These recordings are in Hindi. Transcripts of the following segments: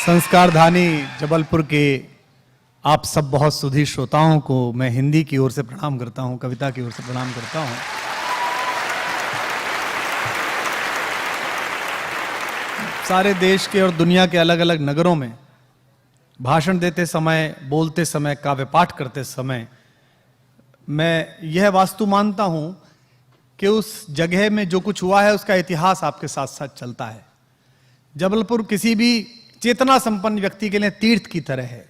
संस्कारधानी जबलपुर के आप सब बहुत सुधी श्रोताओं को मैं हिंदी की ओर से प्रणाम करता हूं, कविता की ओर से प्रणाम करता हूं। सारे देश के और दुनिया के अलग अलग नगरों में भाषण देते समय, बोलते समय, काव्य पाठ करते समय मैं यह वास्तु मानता हूं कि उस जगह में जो कुछ हुआ है उसका इतिहास आपके साथ साथ चलता है। जबलपुर किसी भी चेतना संपन्न व्यक्ति के लिए तीर्थ की तरह है।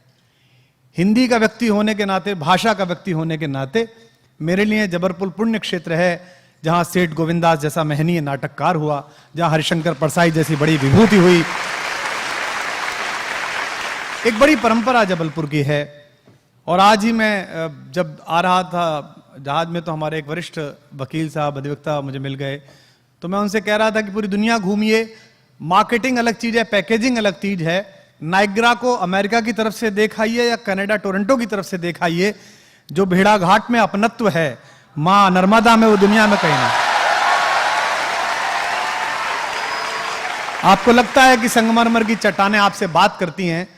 हिंदी का व्यक्ति होने के नाते, भाषा का व्यक्ति होने के नाते मेरे लिए जबलपुर पुण्य क्षेत्र है, जहां सेठ गोविंदास जैसा महनीय नाटककार हुआ, जहां हरिशंकर परसाई जैसी बड़ी विभूति हुई। एक बड़ी परंपरा जबलपुर की है। और आज ही मैं जब आ रहा था जहाज में तो हमारे एक वरिष्ठ वकील साहब, अधिवक्ता मुझे मिल गए, तो मैं उनसे कह रहा था कि पूरी दुनिया घूमिए, मार्केटिंग अलग चीज है, पैकेजिंग अलग चीज है। नाइग्रा को अमेरिका की तरफ से देखाइए या कनाडा टोरंटो की तरफ से देखाइए, जो भेड़ाघाट में अपनत्व है मां नर्मदा में, वो दुनिया में कहीं नहीं। आपको लगता है कि संगमरमर की चट्टानें आपसे बात करती हैं,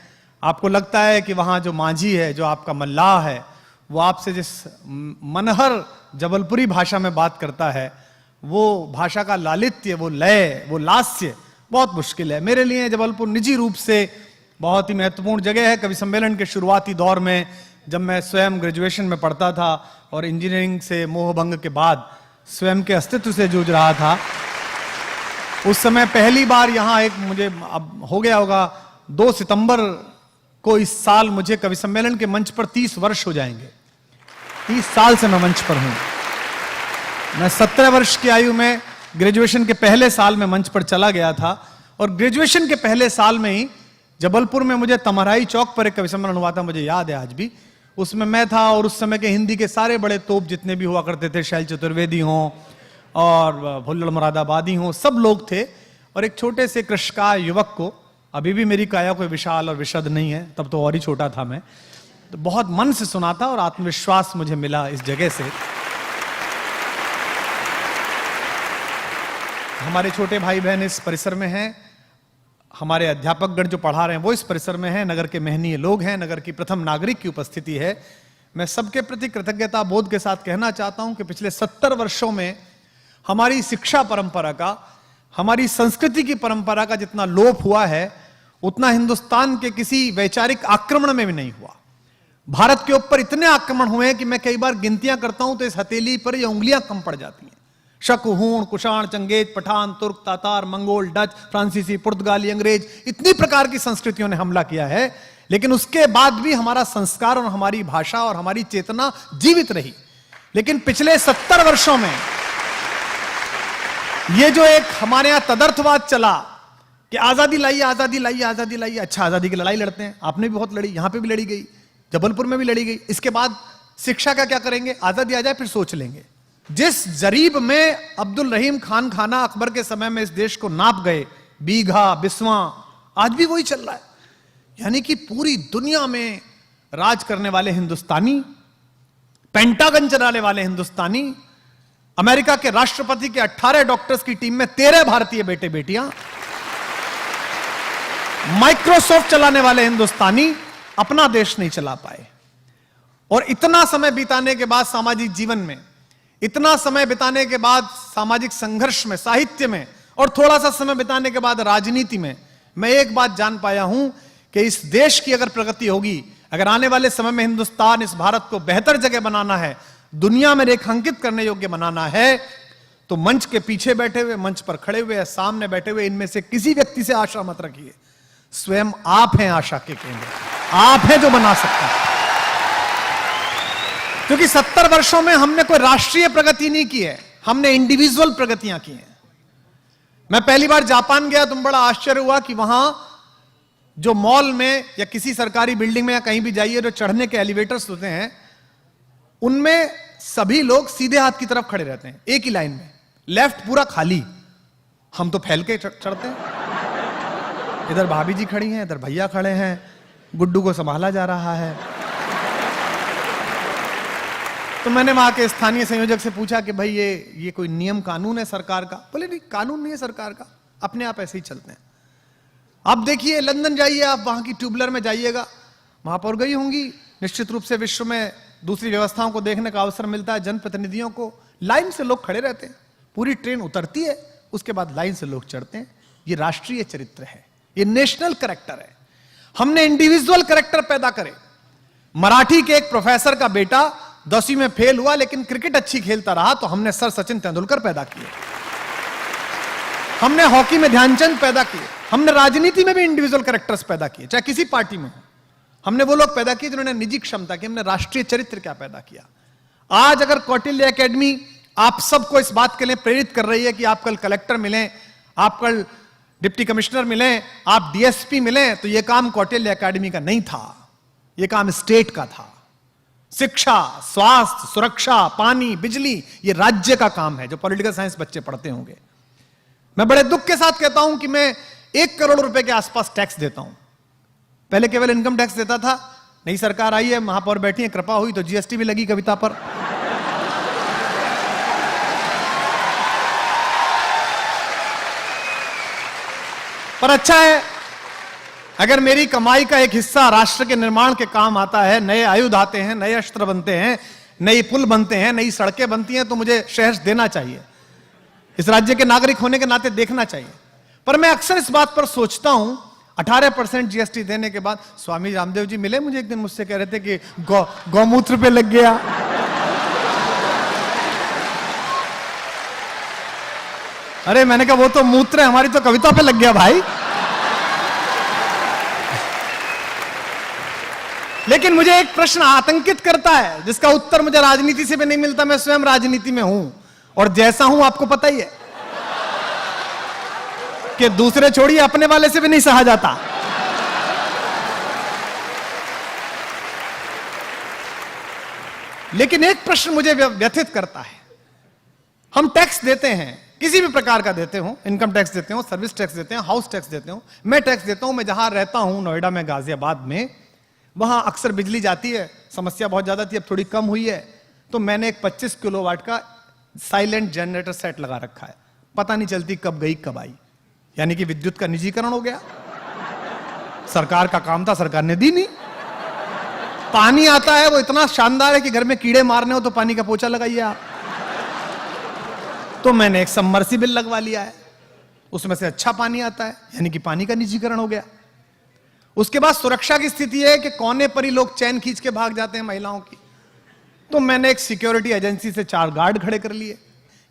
आपको लगता है कि वहां जो माझी है, जो आपका मल्लाह है, वो आपसे जिस मनहर जबलपुरी भाषा में बात करता है, वो भाषा का लालित्य, वो लय, वो लास्य बहुत मुश्किल है। मेरे लिए जबलपुर निजी रूप से बहुत ही महत्वपूर्ण जगह है। कवि सम्मेलन के शुरुआती दौर में जब मैं स्वयं ग्रेजुएशन में पढ़ता था और इंजीनियरिंग से मोहभंग के बाद स्वयं के अस्तित्व से जूझ रहा था, उस समय पहली बार यहां एक, मुझे अब हो गया होगा 2 सितंबर को इस साल मुझे कवि सम्मेलन के मंच पर 30 वर्ष हो जाएंगे। 30 साल से मैं मंच पर हूं। मैं 17 वर्ष की आयु में ग्रेजुएशन के पहले साल में मंच पर चला गया था, और ग्रेजुएशन के पहले साल में ही जबलपुर में मुझे तमराई चौक पर एक कवि सम्मेलन हुआ था, मुझे याद है आज भी। उसमें मैं था और उस समय के हिंदी के सारे बड़े तोप जितने भी हुआ करते थे, शैल चतुर्वेदी हों और भुल्लड़ मुरादाबादी हों, सब लोग थे। और एक छोटे से कृषकाय युवक को, अभी भी मेरी काया कोई विशाल और विशद नहीं है, तब तो और ही छोटा था मैं, तो बहुत मन से सुना था और आत्मविश्वास मुझे मिला इस जगह से। हमारे छोटे भाई बहन इस परिसर में हैं, हमारे अध्यापकगण जो पढ़ा रहे हैं वो इस परिसर में हैं, नगर के महनीय लोग हैं, नगर की प्रथम नागरिक की उपस्थिति है। मैं सबके प्रति कृतज्ञता बोध के साथ कहना चाहता हूं कि पिछले 70 वर्षों में हमारी शिक्षा परंपरा का, हमारी संस्कृति की परंपरा का जितना लोप हुआ है, उतना हिंदुस्तान के किसी वैचारिक आक्रमण में भी नहीं हुआ। भारत के ऊपर इतने आक्रमण हुए हैं कि मैं कई बार गिनतियां करता हूं तो इस हथेली पर ये उंगलियां कम पड़ जाती हैं। शक, हूण, कुषाण, चंगेज, पठान, तुर्क, तातार, मंगोल, डच, फ्रांसीसी, पुर्तगाली, अंग्रेज, इतनी प्रकार की संस्कृतियों ने हमला किया है, लेकिन उसके बाद भी हमारा संस्कार और हमारी भाषा और हमारी चेतना जीवित रही। लेकिन पिछले 70 वर्षों में ये जो एक हमारे यहां तदर्थवाद चला कि आजादी लाइए, आजादी लाइए, आजादी लाइए, अच्छा आजादी की लड़ाई लड़ते हैं, आपने भी बहुत लड़ी, यहां पे भी लड़ी गई, जबलपुर में भी लड़ी गई। इसके बाद शिक्षा का क्या करेंगे, आजादी आ जाए फिर सोच लेंगे। जिस जरीब में अब्दुल रहीम खान खाना अकबर के समय में इस देश को नाप गए, बीघा, बिस्वा, आज भी वही चल रहा है। यानी कि पूरी दुनिया में राज करने वाले हिंदुस्तानी, पेंटागन चलाने वाले हिंदुस्तानी, अमेरिका के राष्ट्रपति के 18 डॉक्टर्स की टीम में 13 भारतीय बेटे बेटियां, माइक्रोसॉफ्ट चलाने वाले हिंदुस्तानी अपना देश नहीं चला पाए। और इतना समय बिताने के बाद सामाजिक जीवन में, इतना समय बिताने के बाद सामाजिक संघर्ष में, साहित्य में, और थोड़ा सा समय बिताने के बाद राजनीति में, मैं एक बात जान पाया हूं कि इस देश की अगर प्रगति होगी, अगर आने वाले समय में हिंदुस्तान, इस भारत को बेहतर जगह बनाना है, दुनिया में रेखांकित करने योग्य बनाना है, तो मंच के पीछे बैठे हुए, मंच पर खड़े हुए या सामने बैठे हुए, इनमें से किसी व्यक्ति से आशा मत रखिए। स्वयं आप हैं आशा के केंद्र, आप हैं जो बना सकते हैं। क्योंकि 70 वर्षों में हमने कोई राष्ट्रीय प्रगति नहीं की है, हमने इंडिविजुअल प्रगतियां की हैं। मैं पहली बार जापान गया तो बड़ा आश्चर्य हुआ कि वहां जो मॉल में या किसी सरकारी बिल्डिंग में या कहीं भी जाइए, जो चढ़ने के एलिवेटर्स होते हैं, उनमें सभी लोग सीधे हाथ की तरफ खड़े रहते हैं, एक ही लाइन में, लेफ्ट पूरा खाली। हम तो फैल के चढ़ते हैं। इधर भाभी जी खड़ी हैं, इधर भैया खड़े हैं, गुड्डू को संभाला जा रहा है। तो मैंने वहां के स्थानीय संयोजक से पूछा कि भाई ये कोई नियम कानून है सरकार का? बोले नहीं, कानून नहीं है सरकार का, अपने आप ऐसे ही चलते हैं। आप देखिए, लंदन जाइए, आप वहां की ट्यूबलर में जाइएगा, महापौर गई होंगी, निश्चित रूप से विश्व में दूसरी व्यवस्थाओं को देखने का अवसर मिलता है जनप्रतिनिधियों को। लाइन से लोग खड़े रहते हैं, पूरी ट्रेन उतरती है, उसके बाद लाइन से लोग चढ़ते हैं। ये राष्ट्रीय चरित्र है, ये नेशनल कैरेक्टर है। हमने इंडिविजुअल कैरेक्टर पैदा करे। मराठी के एक प्रोफेसर का बेटा 10वीं में फेल हुआ, लेकिन क्रिकेट अच्छी खेलता रहा, तो हमने सर सचिन तेंदुलकर पैदा किए। हमने हॉकी में ध्यानचंद पैदा किए। हमने राजनीति में भी इंडिविजुअल कैरेक्टर्स पैदा किए, चाहे किसी पार्टी में हो। हमने वो लोग पैदा किए जिन्होंने निजी क्षमता की। हमने राष्ट्रीय चरित्र क्या पैदा किया। आज अगर कौटिल्य एकेडमी आप सबको इस बात के लिए प्रेरित कर रही है कि आप कल कलेक्टर मिलें, आप कल डिप्टी कमिश्नर मिलें, आप डीएसपी मिलें, तो यह काम कौटिल्य एकेडमी का नहीं था, यह काम स्टेट का था। शिक्षा, स्वास्थ्य, सुरक्षा, पानी, बिजली, यह राज्य का काम है, जो पॉलिटिकल साइंस बच्चे पढ़ते होंगे। मैं बड़े दुख के साथ कहता हूं कि मैं 1 करोड़ रुपए के आसपास टैक्स देता हूं। पहले केवल इनकम टैक्स देता था, नई सरकार आई है, महापौर बैठी है, कृपा हुई तो जीएसटी भी लगी कविता पर। पर अच्छा है, अगर मेरी कमाई का एक हिस्सा राष्ट्र के निर्माण के काम आता है, नए आयुध आते हैं, नए अस्त्र बनते हैं, नई पुल बनते हैं, नई सड़कें बनती हैं, तो मुझे शहर देना चाहिए। इस राज्य के नागरिक होने के नाते देखना चाहिए। पर मैं अक्सर इस बात पर सोचता हूं, 18% जीएसटी देने के बाद, स्वामी रामदेव जी मिले मुझे एक दिन, मुझसे कह रहे थे कि गौमूत्र पे लग गया। अरे मैंने कहा वो तो मूत्र है, हमारी तो कविता पे लग गया भाई। लेकिन मुझे एक प्रश्न आतंकित करता है, जिसका उत्तर मुझे राजनीति से भी नहीं मिलता। मैं स्वयं राजनीति में हूं, और जैसा हूं आपको पता ही है कि दूसरे छोड़िए, अपने वाले से भी नहीं सहा जाता। लेकिन एक प्रश्न मुझे व्यथित करता है। हम टैक्स देते हैं, किसी भी प्रकार का देते हो, इनकम टैक्स देते हो, सर्विस टैक्स देते हो, हाउस टैक्स देते हो, मैं टैक्स देता हूं। मैं जहां रहता हूं, नोएडा में, गाजियाबाद में, वहां अक्सर बिजली जाती है, समस्या बहुत ज्यादा थी, अब थोड़ी कम हुई है। तो मैंने एक 25 किलोवाट का साइलेंट जनरेटर सेट लगा रखा है, पता नहीं चलती कब गई कब आई। यानी कि विद्युत का निजीकरण हो गया। सरकार का काम था, सरकार ने दी नहीं। पानी आता है, वो इतना शानदार है कि घर में कीड़े मारने हो तो पानी का पोछा लगाइए आप। तो मैंने एक सबमर्सिबल लगवा लिया है, उसमें से अच्छा पानी आता है, यानी कि पानी का निजीकरण हो गया। उसके बाद सुरक्षा की स्थिति है कि कोने पर ही लोग चैन खींच के भाग जाते हैं महिलाओं की। तो मैंने एक सिक्योरिटी एजेंसी से 4 गार्ड खड़े कर लिए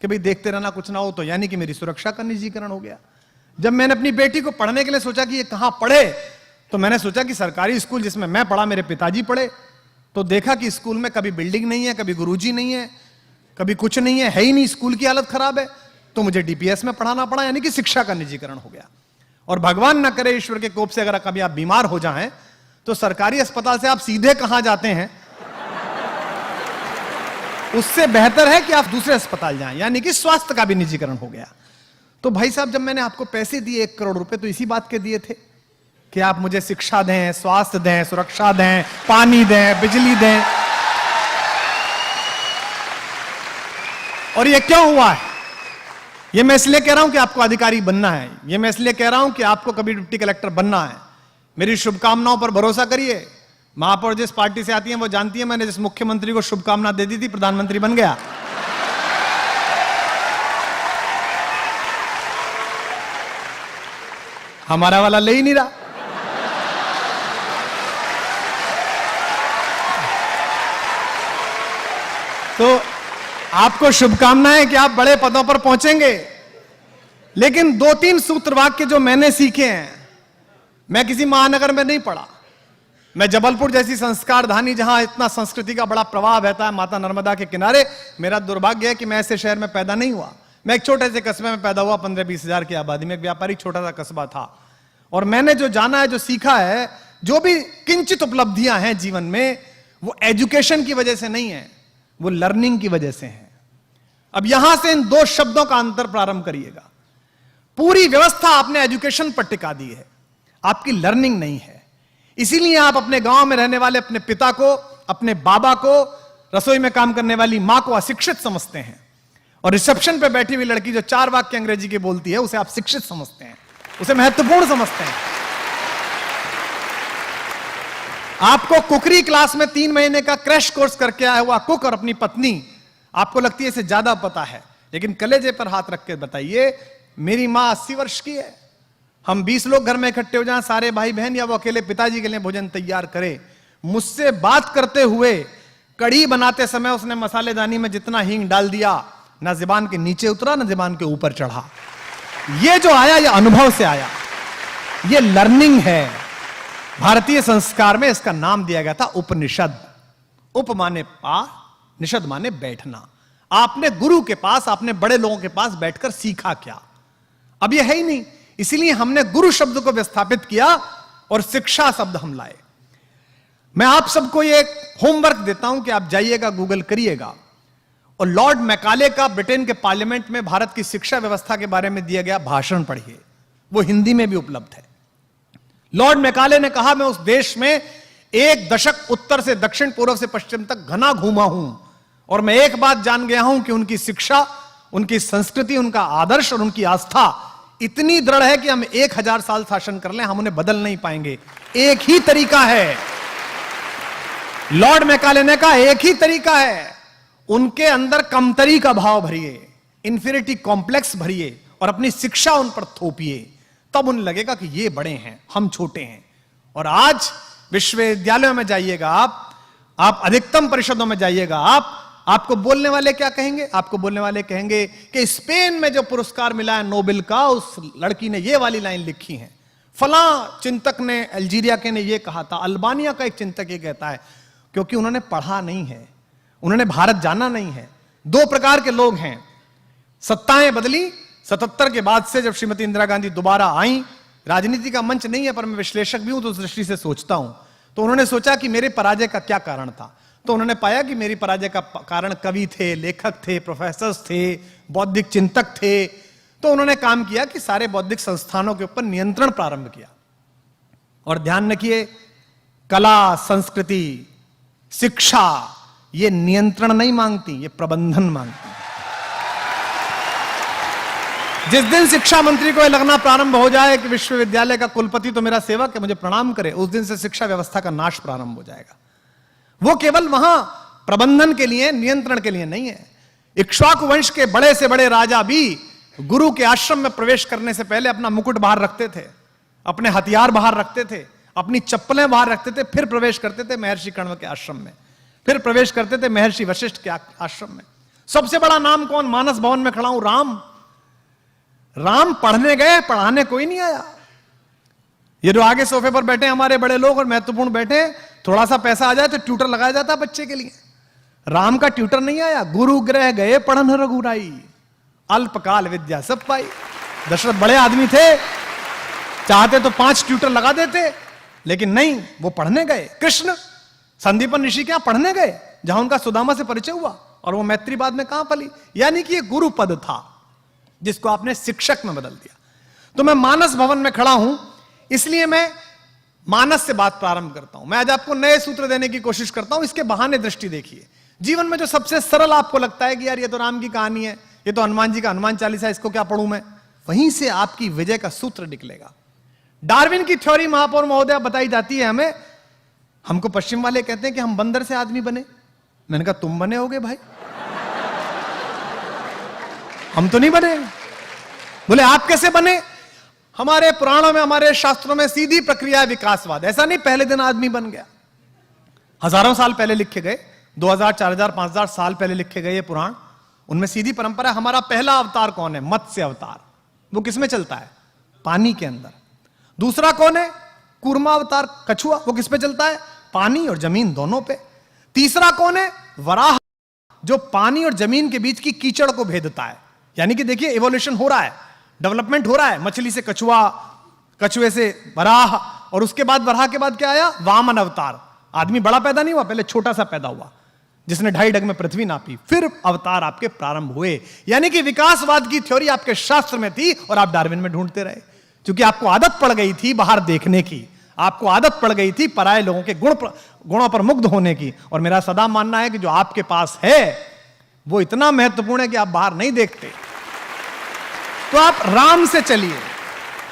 कि भाई देखते रहना, कुछ ना हो तो, यानी कि मेरी सुरक्षा का निजीकरण हो गया। जब मैंने अपनी बेटी को पढ़ने के लिए सोचा कि ये कहां पढ़े, तो मैंने सोचा कि सरकारी स्कूल जिसमें मैं पढ़ा, मेरे पिताजी पढ़े, तो देखा कि स्कूल में कभी बिल्डिंग नहीं है, कभी गुरुजी नहीं है, कभी कुछ नहीं है ही नहीं, स्कूल की हालत खराब है। तो मुझे डीपीएस में पढ़ाना पड़ा, यानी कि शिक्षा का निजीकरण हो गया। और भगवान ना करे, ईश्वर के कोप से अगर कभी आप बीमार हो जाएं, तो सरकारी अस्पताल से आप सीधे कहां जाते हैं, उससे बेहतर है कि आप दूसरे अस्पताल जाएं, यानी कि स्वास्थ्य का भी निजीकरण हो गया। तो भाई साहब, जब मैंने आपको पैसे दिए 1 करोड़ रुपए, तो इसी बात के दिए थे कि आप मुझे शिक्षा दें, स्वास्थ्य दें, सुरक्षा दें, पानी दें, बिजली दें। और ये क्यों हुआ है? ये मैं इसलिए कह रहा हूं कि आपको अधिकारी बनना है, ये मैं इसलिए कह रहा हूं कि आपको कभी डिप्टी कलेक्टर बनना है। मेरी शुभकामनाओं पर भरोसा करिए। महापौर जिस पार्टी से आती है वो जानती है, मैंने जिस मुख्यमंत्री को शुभकामना दे दी थी, प्रधानमंत्री बन गया। हमारा वाला ले ही नहीं रहा। तो आपको शुभकामनाएं कि आप बड़े पदों पर पहुंचेंगे। लेकिन 2-3 सूत्र वाक्य जो मैंने सीखे हैं, मैं किसी महानगर में नहीं पढ़ा। मैं जबलपुर जैसी संस्कार धानी, जहां इतना संस्कृति का बड़ा प्रवाह बहता है, माता नर्मदा के किनारे, मेरा दुर्भाग्य है कि मैं ऐसे शहर में पैदा नहीं हुआ। मैं एक छोटे से कस्बे में पैदा हुआ, 15-20 हजार की आबादी में, एक व्यापारिक छोटा सा कस्बा था। और मैंने जो जाना है, जो सीखा है, जो भी किंचित उपलब्धियां हैं जीवन में, वो एजुकेशन की वजह से नहीं है, वो लर्निंग की वजह से है। अब यहां से इन 2 शब्दों का अंतर प्रारंभ करिएगा। पूरी व्यवस्था आपने एजुकेशन पर टिका दी है, आपकी लर्निंग नहीं है। इसीलिए आप अपने गांव में रहने वाले अपने पिता को, अपने बाबा को, रसोई में काम करने वाली मां को अशिक्षित समझते हैं, और रिसेप्शन पे बैठी हुई लड़की जो 4 वाक्य अंग्रेजी के बोलती है, उसे आप शिक्षित समझते हैं, उसे महत्वपूर्ण समझते हैं। आपको कुकरी क्लास में 3 महीने का क्रैश कोर्स करके आया हुआ कुक और अपनी पत्नी, आपको लगती है इसे ज्यादा पता है, लेकिन कलेजे पर हाथ रख के बताइए, मेरी मां 80 वर्ष की है, हम 20 लोग घर में इकट्ठे हो जाएं, सारे भाई बहन या वो अकेले पिताजी के लिए भोजन तैयार करे, मुझसे बात करते हुए कढ़ी बनाते समय उसने मसालेदानी में जितना हींग डाल दिया, ना जुबान के नीचे उतरा ना जुबान के ऊपर चढ़ा। ये जो आया ये अनुभव से आया, ये लर्निंग है। भारतीय संस्कार में इसका नाम दिया गया था उपनिषद। उप माने पार, निषद माने बैठना। आपने गुरु के पास, आपने बड़े लोगों के पास बैठकर सीखा क्या? अब ये है ही नहीं, इसीलिए हमने गुरु शब्द को विस्थापित किया और शिक्षा शब्द हम लाए। मैं आप सबको ये होमवर्क देता हूं कि आप जाइएगा, गूगल करिएगा और लॉर्ड मैकाले का ब्रिटेन के पार्लियामेंट में भारत की शिक्षा व्यवस्था के बारे में दिया गया भाषण पढ़िए, वो हिंदी में भी उपलब्ध है। लॉर्ड मैकाले ने कहा, मैं उस देश में 1 दशक उत्तर से दक्षिण, पूर्व से पश्चिम तक घना घूमा हूं और मैं एक बात जान गया हूं कि उनकी शिक्षा, उनकी संस्कृति, उनका आदर्श और उनकी आस्था इतनी दृढ़ है कि हम 1000 साल शासन कर लें, हम उन्हें बदल नहीं पाएंगे। एक ही तरीका है, लॉर्ड मैकाले ने कहा एक ही तरीका है, उनके अंदर कमतरी का भाव भरिए, इंफीरियरिटी कॉम्प्लेक्स भरिए और अपनी शिक्षा उन पर थोपिए, तब उन्हें लगेगा कि ये बड़े हैं, हम छोटे हैं। और आज विश्वविद्यालयों में जाइएगा आप अधिकतम परिषदों में जाइएगा, आपको बोलने वाले क्या कहेंगे? आपको बोलने वाले कहेंगे कि स्पेन में जो पुरस्कार मिला है नोबेल का, उस लड़की ने ये वाली लाइन लिखी है, फलां चिंतक ने, अल्जीरिया के ने ये कहा था, अल्बानिया का एक चिंतक ये कहता है, क्योंकि उन्होंने पढ़ा नहीं है, उन्होंने भारत जाना नहीं है। 2 प्रकार के लोग हैं, सत्ताएं बदली 77 के बाद से, जब श्रीमती इंदिरा गांधी दोबारा आई, राजनीति का मंच नहीं है पर मैं विश्लेषक भी हूं तो उस दृष्टि से सोचता हूं, तो उन्होंने सोचा कि मेरे पराजय का क्या कारण था, तो उन्होंने पाया कि मेरी पराजय का कारण कवि थे, लेखक थे, प्रोफेसर्स थे, बौद्धिक चिंतक थे। तो उन्होंने काम किया कि सारे बौद्धिक संस्थानों के ऊपर नियंत्रण प्रारंभ किया। और ध्यान रखिए, कला, संस्कृति, शिक्षा ये नियंत्रण नहीं मांगती, ये प्रबंधन मांगती। जिस दिन शिक्षा मंत्री को यह लगना प्रारंभ हो जाए कि विश्वविद्यालय का कुलपति तो मेरा सेवक है, मुझे प्रणाम करे, उस दिन से शिक्षा व्यवस्था का नाश प्रारंभ हो जाएगा। वो केवल वहां प्रबंधन के लिए, नियंत्रण के लिए नहीं है। इक्ष्वाकु वंश के बड़े से बड़े राजा भी गुरु के आश्रम में प्रवेश करने से पहले अपना मुकुट बाहर रखते थे, अपने हथियार बाहर रखते थे, अपनी चप्पलें बाहर रखते थे, फिर प्रवेश करते थे महर्षि कण्व के आश्रम में, फिर प्रवेश करते थे महर्षि वशिष्ठ के आश्रम में। सबसे बड़ा नाम कौन? मानस भवन में खड़ा हूं, राम। राम पढ़ने गए, पढ़ाने कोई नहीं आया। ये जो आगे सोफे पर बैठे हमारे बड़े लोग और महत्वपूर्ण बैठे, थोड़ा सा पैसा आ जाए तो ट्यूटर लगाया जाता बच्चे के लिए। राम का ट्यूटर नहीं आया, गुरु गृह गए पढ़न रघुराई, अल्पकाल विद्या सब पाई। दशरथ बड़े आदमी थे, चाहते तो 5 ट्यूटर लगा देते, लेकिन नहीं, वो पढ़ने गए। कृष्ण संदीपन ऋषि क्या पढ़ने गए, जहां उनका सुदामा से परिचय हुआ, और वो मैत्री बाद में कहां पली। यानी कि ये गुरु पद था जिसको आपने शिक्षक में बदल दिया। तो मैं मानस भवन में खड़ा हूं, इसलिए मैं मानस से बात प्रारंभ करता हूं। मैं आज आपको नए सूत्र देने की कोशिश करता हूं, इसके बहाने दृष्टि देखिए। जीवन में जो सबसे सरल आपको लगता है कि यार ये तो राम की कहानी है, ये तो हनुमान जी का हनुमान चालीसा, इसको क्या पढ़ूं मैं, वहीं से आपकी विजय का सूत्र निकलेगा। डार्विन की थ्योरी महापौर महोदय बताई जाती है हमें। हमको पश्चिम वाले कहते हैं कि हम बंदर से आदमी बने। मैंने कहा तुम बने होगे भाई, हम तो नहीं बने। बोले आप कैसे बने? हमारे पुराणों में, हमारे शास्त्रों में सीधी प्रक्रिया है विकासवाद। ऐसा नहीं पहले दिन आदमी बन गया, हजारों साल पहले लिखे गए, 2000, 4000, 5000 साल पहले लिखे गए ये पुराण, उनमें सीधी परंपरा। हमारा पहला अवतार कौन है? मत्स्य अवतार। वो किसमें चलता है? पानी के अंदर। दूसरा कौन है? कूर्मा अवतार, कछुआ। वो किस पे चलता है? पानी और जमीन दोनों पे। तीसरा कौन है? वराह, जो पानी और जमीन के बीच की कीचड़ को भेदता है। यानी कि देखिए इवोल्यूशन हो रहा है, डेवलपमेंट हो रहा है। मछली से कछुआ, कछुए से वराह, और उसके बाद वराह के बाद क्या आया? वामन अवतार। आदमी बड़ा पैदा नहीं हुआ, पहले छोटा सा पैदा हुआ जिसने 2.5 डग में पृथ्वी नापी, फिर अवतार आपके प्रारंभ हुए। यानी कि विकासवाद की थ्योरी आपके शास्त्र में थी और आप डार्विन में ढूंढते रहे, क्योंकि आपको आदत पड़ गई थी बाहर देखने की, आपको आदत पड़ गई थी पराये लोगों के गुणों पर मुग्ध होने की। और मेरा सदा मानना है कि जो आपके पास है वो इतना महत्वपूर्ण है कि आप बाहर नहीं देखते। तो आप राम से चलिए,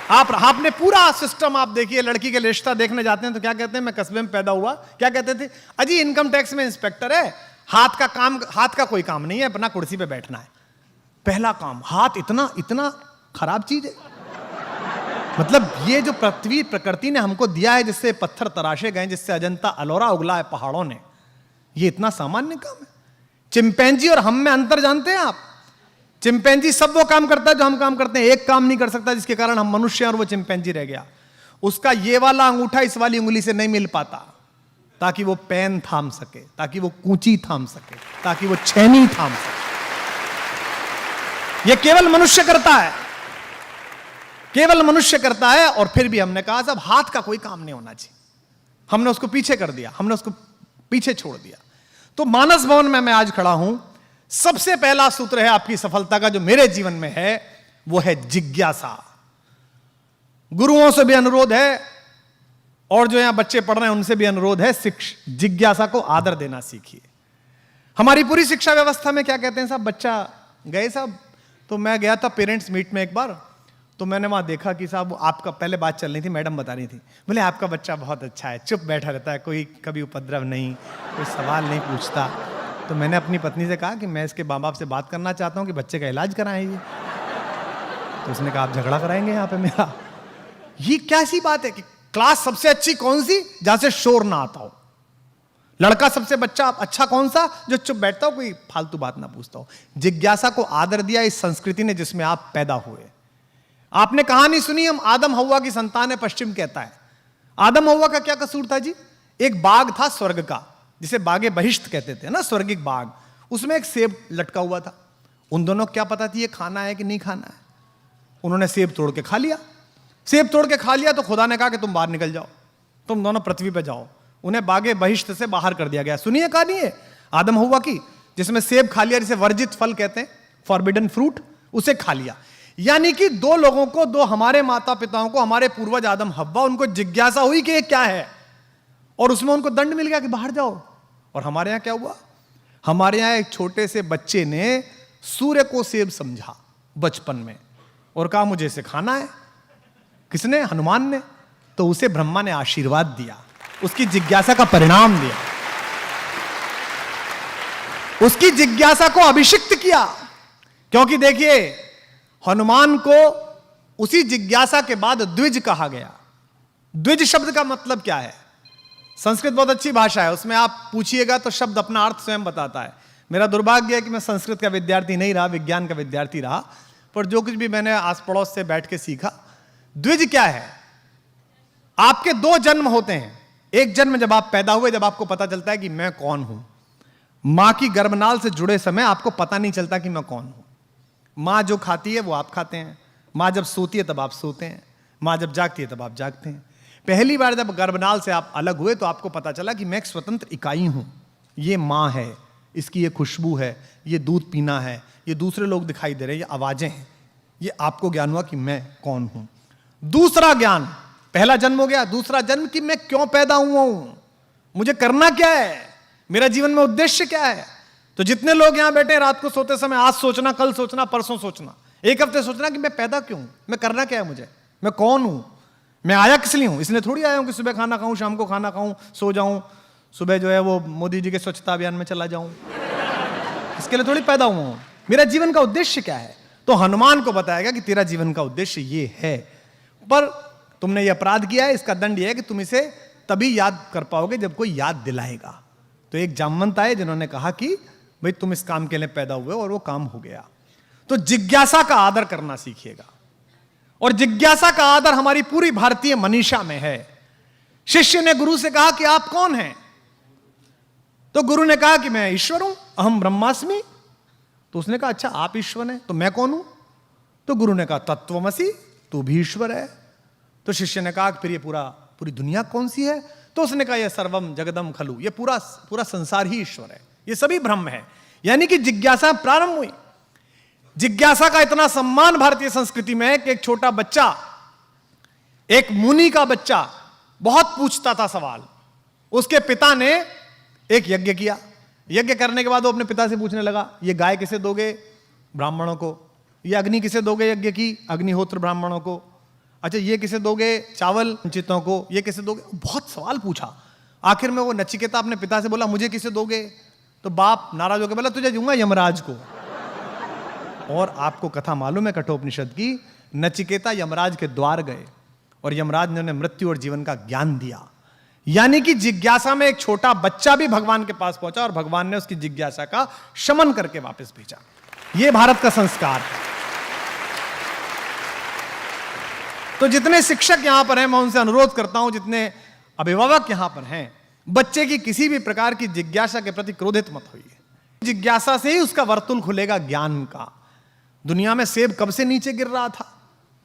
आपने पूरा सिस्टम आप देखिए, लड़की के रिश्ता देखने जाते हैं तो क्या कहते हैं, मैं कस्बे में पैदा हुआ, क्या कहते थे, अजी इनकम टैक्स में इंस्पेक्टर है, हाथ का कोई काम नहीं है, अपना कुर्सी पे बैठना है। पहला काम, हाथ इतना इतना खराब चीज है। मतलब ये जो पृथ्वी प्रकृति ने हमको दिया है, जिससे पत्थर तराशे गए, जिससे अजंता अलोरा उगला है पहाड़ों ने, ये इतना सामान्य काम है। चिंपैंजी और हम में अंतर जानते हैं आप? चिंपैंजी सब वो काम करता है जो हम काम करते हैं, एक काम नहीं कर सकता, जिसके कारण हम मनुष्य और वो चिंपैंजी रह गया। उसका ये वाला अंगूठा इस वाली उंगली से नहीं मिल पाता, ताकि वो पेन थाम सके, ताकि वो कूंची थाम सके, ताकि वो छेनी थाम सके। ये केवल मनुष्य करता है, केवल मनुष्य करता है। और फिर भी हमने कहा साहब हाथ का कोई काम नहीं होना चाहिए, हमने उसको पीछे कर दिया, हमने उसको पीछे छोड़ दिया। तो मानस भवन में मैं आज खड़ा हूं, सबसे पहला सूत्र है आपकी सफलता का जो मेरे जीवन में है, वो है जिज्ञासा। गुरुओं से भी अनुरोध है और जो यहां बच्चे पढ़ रहे हैं उनसे भी अनुरोध है, जिज्ञासा को आदर देना सीखिए। हमारी पूरी शिक्षा व्यवस्था में क्या कहते हैं साहब, बच्चा गए साहब, तो मैं गया था पेरेंट्स मीट में एक बार, तो मैंने वहां देखा कि साहब आपका, पहले बात चल रही थी, मैडम बता रही थी, बोले आपका बच्चा बहुत अच्छा है, चुप बैठा रहता है, कोई कभी उपद्रव नहीं, कोई सवाल नहीं पूछता। तो मैंने अपनी पत्नी से कहा कि मैं इसके माँ बाप से बात करना चाहता हूँ कि बच्चे का इलाज कराएंगे। तो उसने कहा आप झगड़ा कराएंगे यहाँ पे मेरा। ये कैसी बात है कि क्लास सबसे अच्छी कौन सी, जहां से शोर ना आता हो। लड़का सबसे बच्चा अच्छा कौन सा, जो चुप बैठता हो, कोई फालतू बात ना पूछता हो। जिज्ञासा को आदर दिया इस संस्कृति ने जिसमें आप पैदा हुए। आपने कहानी सुनी, हम आदम हव्वा की संतान है, पश्चिम कहता है। आदम हव्वा का क्या कसूर था जी? एक बाग था स्वर्ग का, जिसे बागे बहिष्ठ कहते थे ना, स्वर्गिक बाग, उसमें एक सेब लटका हुआ था। उन दोनों को क्या पता थी ये खाना है कि नहीं खाना है। उन्होंने सेब तोड़ के खा लिया। सेब तोड़ के खा लिया तो खुदा ने कहा कि तुम बाहर निकल जाओ, तुम दोनों पृथ्वी पे जाओ। उन्हें बागे बहिष्ठ से बाहर कर दिया गया। सुनिए कहानी है आदम हव्वा की, जिसमें सेब खा लिया, जिसे वर्जित फल कहते हैं, फॉरबिडन फ्रूट, उसे खा लिया। यानी कि दो लोगों को, दो हमारे माता पिताओं को, हमारे पूर्वज आदम हव्वा, उनको जिज्ञासा हुई कि ये क्या है, और उसमें उनको दंड मिल गया कि बाहर जाओ। और हमारे यहां क्या हुआ? हमारे यहां एक छोटे से बच्चे ने सूर्य को सेब समझा बचपन में और कहा मुझे इसे खाना है। किसने? हनुमान ने। तो उसे ब्रह्मा ने आशीर्वाद दिया, उसकी जिज्ञासा का परिणाम दिया, उसकी जिज्ञासा को अभिषिक्त किया। क्योंकि देखिए हनुमान को उसी जिज्ञासा के बाद द्विज कहा गया। द्विज शब्द का मतलब क्या है? संस्कृत बहुत अच्छी भाषा है, उसमें आप पूछिएगा तो शब्द अपना अर्थ स्वयं बताता है। मेरा दुर्भाग्य है कि मैं संस्कृत का विद्यार्थी नहीं रहा, विज्ञान का विद्यार्थी रहा, पर जो कुछ भी मैंने आस पड़ोस से बैठ के सीखा। द्विज क्या है? आपके दो जन्म होते हैं। एक जन्म जब आप पैदा हुए, जब आपको पता चलता है कि मैं कौन हूं। मां की गर्भनाल से जुड़े समय आपको पता नहीं चलता कि मैं कौन हूं। मां जो खाती है वो आप खाते हैं, मां जब सोती है तब आप सोते हैं, मां जब जागती है तब आप जागते हैं। पहली बार जब गर्भनाल से आप अलग हुए तो आपको पता चला कि मैं एक स्वतंत्र इकाई हूं। ये मां है, इसकी ये खुशबू है, ये दूध पीना है, ये दूसरे लोग दिखाई दे रहे हैं, ये आवाजें हैं। ये आपको ज्ञान हुआ कि मैं कौन हूं। दूसरा ज्ञान, पहला जन्म हो गया, दूसरा जन्म कि मैं क्यों पैदा हुआ हूं, मुझे करना क्या है, मेरा जीवन में उद्देश्य क्या है। तो जितने लोग यहां बैठे हैं रात को सोते समय, आज सोचना, कल सोचना, परसों सोचना, एक हफ्ते सोचना कि मैं पैदा क्यों हूं, मैं करना क्या है, मुझे, मैं कौन हूं, मैं आया किस लिए हूं। इसलिए थोड़ी आया हूं कि सुबह खाना खाऊं, शाम को खाना खाऊं, सो जाऊं, सुबह जो है वो मोदी जी के स्वच्छता अभियान में चला जाऊं। इसके लिए थोड़ी पैदा हुआ हूं। मेरा जीवन का उद्देश्य क्या है? तो हनुमान को बताया गया कि तेरा जीवन का उद्देश्य ये है, पर तुमने ये अपराध किया है, इसका दंड ये है कि तुम इसे तभी याद कर पाओगे जब कोई याद दिलाएगा। तो एक जामवंत आए जिन्होंने कहा कि भाई तुम इस काम के लिए पैदा हुए, और वो काम हो गया। तो जिज्ञासा का आदर करना सीखिएगा, और जिज्ञासा का आदर हमारी पूरी भारतीय मनीषा में है। शिष्य ने गुरु से कहा कि आप कौन हैं? तो गुरु ने कहा कि मैं ईश्वर हूं, अहम ब्रह्मास्मि। तो उसने कहा अच्छा आप ईश्वर हैं, तो मैं कौन हूं? तो गुरु ने कहा तत्वमसि, तू भी ईश्वर है। तो शिष्य ने कहा फिर ये पूरी दुनिया कौन सी है? तो उसने कहा ये सर्वम जगदम खलु, ये पूरा संसार ही ईश्वर है, ये सभी ब्रह्म है। यानी कि जिज्ञासा प्रारंभ हुई। जिज्ञासा का इतना सम्मान भारतीय संस्कृति में है कि एक छोटा बच्चा, एक मुनि का बच्चा, बहुत पूछता था सवाल। उसके पिता ने एक यज्ञ किया। यज्ञ करने के बाद वो अपने पिता से पूछने लगा ये गाय किसे दोगे? ब्राह्मणों को। ये अग्नि किसे दोगे? यज्ञ की, अग्निहोत्र ब्राह्मणों को। अच्छा ये किसे दोगे चावल वंचितों को, ये किसे दोगे, बहुत सवाल पूछा। आखिर में वो नचिकेता अपने पिता से बोला मुझे किसे दोगे, तो बाप नाराज होकर बोला तुझे दूंगा यमराज को। और आपको कथा मालूम है कठोपनिषद की, नचिकेता यमराज के द्वार गए और यमराज ने उन्हें मृत्यु और जीवन का ज्ञान दिया। यानी कि जिज्ञासा में एक छोटा बच्चा भी भगवान के पास पहुंचा और भगवान ने उसकी जिज्ञासा का शमन करके वापस भेजा। यह भारत का संस्कार है। तो जितने शिक्षक यहां पर हैं मैं उनसे अनुरोध करता हूं, जितने अभिभावक यहां पर हैं, बच्चे की किसी भी प्रकार की जिज्ञासा के प्रति क्रोधित मत होइए। जिज्ञासा से ही उसका वर्तुल खुलेगा ज्ञान का। दुनिया में सेब कब से नीचे गिर रहा था,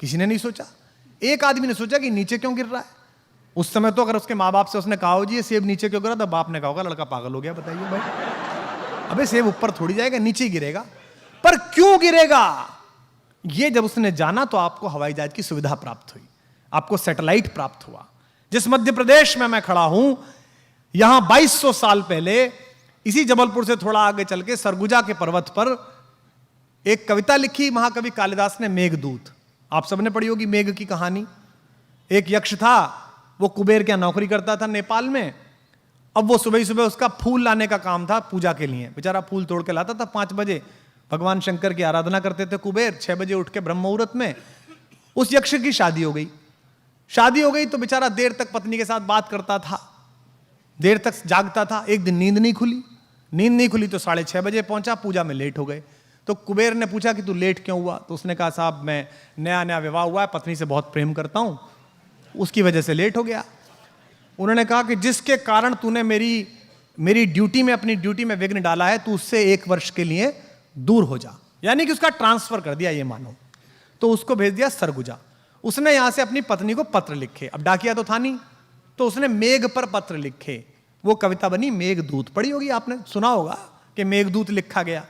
किसी ने नहीं सोचा। एक आदमी ने सोचा कि नीचे क्यों गिर रहा है। उस समय तो अगर उसके माँ बाप से उसने कहा हो जी ये सेब नीचे क्यों गिरा, तो बाप ने कहा होगा लड़का पागल हो गया, बताइए भाई, अबे सेब ऊपर थोड़ी जाएगा, नीचे गिरेगा। पर क्यों गिरेगा ये जब उसने जाना तो आपको हवाई जहाज की सुविधा प्राप्त हुई, आपको सैटेलाइट प्राप्त हुआ। जिस मध्य प्रदेश में मैं खड़ा हूं, यहां 2200 साल पहले इसी जबलपुर से थोड़ा आगे चल के सरगुजा के पर्वत पर एक कविता लिखी महाकवि कालिदास ने, मेघदूत। आप सबने पढ़ी होगी मेघ की कहानी। एक यक्ष था, वो कुबेर क्या नौकरी करता था नेपाल में। अब वो सुबह सुबह उसका फूल लाने का काम था पूजा के लिए, बेचारा फूल तोड़ के लाता था 5 बजे। भगवान शंकर की आराधना करते थे कुबेर, 6 बजे उठ के ब्रह्म मुहूर्त में। उस यक्ष की शादी हो गई। शादी हो गई तो बेचारा देर तक पत्नी के साथ बात करता था, देर तक जागता था। एक दिन नींद नहीं खुली तो 6:30 बजे पहुंचा, पूजा में लेट हो गए। तो कुबेर ने पूछा कि तू लेट क्यों हुआ, तो उसने कहा साहब मैं नया विवाह हुआ है, पत्नी से बहुत प्रेम करता हूं, उसकी वजह से लेट हो गया। उन्होंने कहा कि जिसके कारण तूने मेरी ड्यूटी में, अपनी ड्यूटी में विघ्न डाला है, तू उससे 1 वर्ष के लिए दूर हो जा। यानी कि उसका ट्रांसफर कर दिया, ये मानो। तो उसको भेज दिया सरगुजा। उसने यहां से अपनी पत्नी को पत्र लिखे। अब डाकिया तो था नहीं, तो उसने मेघ पर पत्र लिखे। वो कविता बनी मेघदूत। पढ़ी होगी आपने, सुना होगा कि मेघदूत लिखा गया।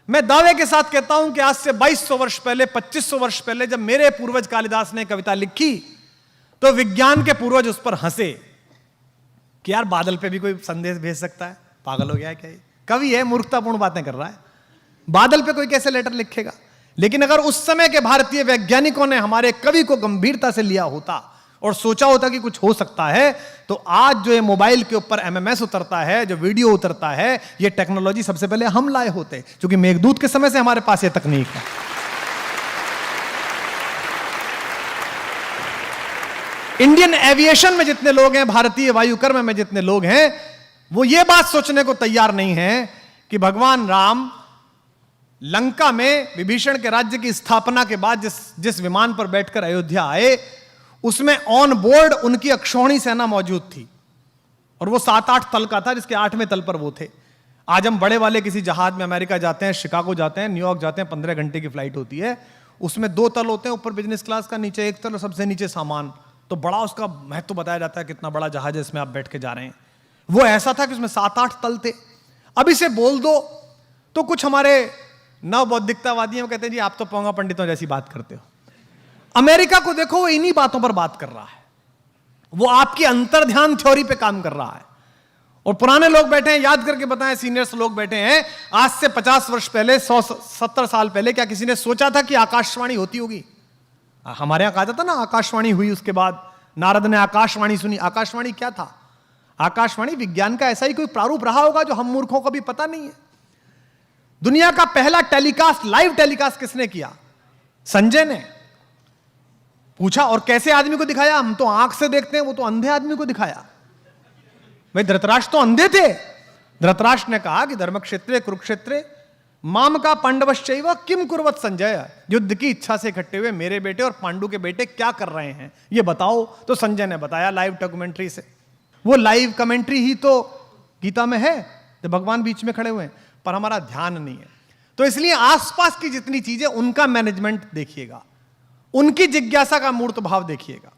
मैं दावे के साथ कहता हूं कि आज से 2200 वर्ष पहले, 2500 वर्ष पहले जब मेरे पूर्वज कालिदास ने कविता लिखी, तो विज्ञान के पूर्वज उस पर हंसे कि यार बादल पे भी कोई संदेश भेज सकता है, पागल हो गया है क्या ये, कवि है, मूर्खतापूर्ण बातें कर रहा है, बादल पे कोई कैसे लेटर लिखेगा। लेकिन अगर उस समय के भारतीय वैज्ञानिकों ने हमारे कवि को गंभीरता से लिया होता और सोचा होता कि कुछ हो सकता है, तो आज जो ये मोबाइल के ऊपर MMS उतरता है, जो वीडियो उतरता है, ये टेक्नोलॉजी सबसे पहले हम लाए होते, क्योंकि मेघदूत के समय से हमारे पास ये तकनीक है। इंडियन एविएशन में जितने लोग हैं, भारतीय वायुकर्म में जितने लोग हैं, वो ये बात सोचने को तैयार नहीं है कि भगवान राम लंका में विभीषण के राज्य की स्थापना के बाद जिस विमान पर बैठकर अयोध्या आए, उसमें ऑन बोर्ड उनकी अक्षौहिणी सेना मौजूद थी और वो 7-8 तल का था, जिसके 8वें तल पर वो थे। आज हम बड़े वाले किसी जहाज में अमेरिका जाते हैं, शिकागो जाते हैं, न्यूयॉर्क जाते हैं, 15 घंटे की फ्लाइट होती है, उसमें 2 तल होते हैं, ऊपर बिजनेस क्लास का, नीचे 1 तल और सबसे नीचे सामान। तो बड़ा उसका महत्व बताया जाता है, कितना बड़ा जहाज है, इसमें आप बैठ के जा रहे हैं। वो ऐसा था कि उसमें 7-8 तल थे। अब इसे बोल दो तो कुछ हमारे नव बौद्धिकतावादी कहते हैं जी आप तो पोंगा पंडितों जैसी बात करते हो। अमेरिका को देखो, वो इन्हीं बातों पर बात कर रहा है, वो आपकी अंतर्ध्यान थ्योरी पे काम कर रहा है। और पुराने लोग बैठे हैं, याद करके बताएं, सीनियर्स लोग बैठे हैं, आज से 50 वर्ष पहले, 170 साल पहले क्या किसी ने सोचा था कि आकाशवाणी होती होगी? हमारे यहां कहा जाता ना आकाशवाणी हुई, उसके बाद नारद ने आकाशवाणी सुनी। आकाशवाणी क्या था? आकाशवाणी विज्ञान का ऐसा ही कोई प्रारूप रहा होगा जो हम मूर्खों को भी पता नहीं है। दुनिया का पहला टेलीकास्ट, लाइव टेलीकास्ट किसने किया? संजय ने। पूछा और कैसे आदमी को दिखाया? हम तो आंख से देखते हैं, वो तो अंधे आदमी को दिखाया। भाई धृतराष्ट्र तो अंधे थे। धृतराष्ट्र ने कहा कि धर्मक्षेत्रे कुरुक्षेत्रे माम का पांडवश्चैव किम कुर्वत संजय, युद्ध की इच्छा से इकट्ठे हुए मेरे बेटे और पांडु के बेटे क्या कर रहे हैं ये बताओ। तो संजय ने बताया लाइव डॉक्यूमेंट्री से। वो लाइव कमेंट्री ही तो गीता में है, जब भगवान बीच में खड़े हुए हैं, पर हमारा ध्यान नहीं है। तो इसलिए आसपास की जितनी चीजें, उनका मैनेजमेंट देखिएगा, उनकी जिज्ञासा का मूर्त भाव देखिएगा।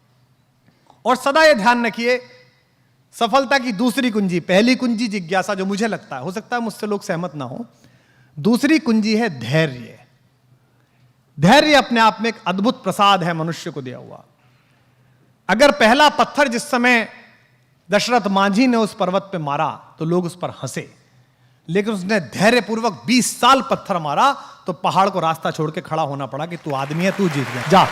और सदा यह ध्यान रखिए, सफलता की दूसरी कुंजी, पहली कुंजी जिज्ञासा, जो मुझे लगता है, हो सकता है मुझसे लोग सहमत ना हो, दूसरी कुंजी है धैर्य। धैर्य अपने आप में एक अद्भुत प्रसाद है मनुष्य को दिया हुआ। अगर पहला पत्थर जिस समय दशरथ मांझी ने उस पर्वत पे मारा तो लोग उस पर हंसे, लेकिन उसने धैर्यपूर्वक 20 साल पत्थर मारा तो पहाड़ को रास्ता छोड़ के खड़ा होना पड़ा कि तू आदमी है, तू जीत गया, जा।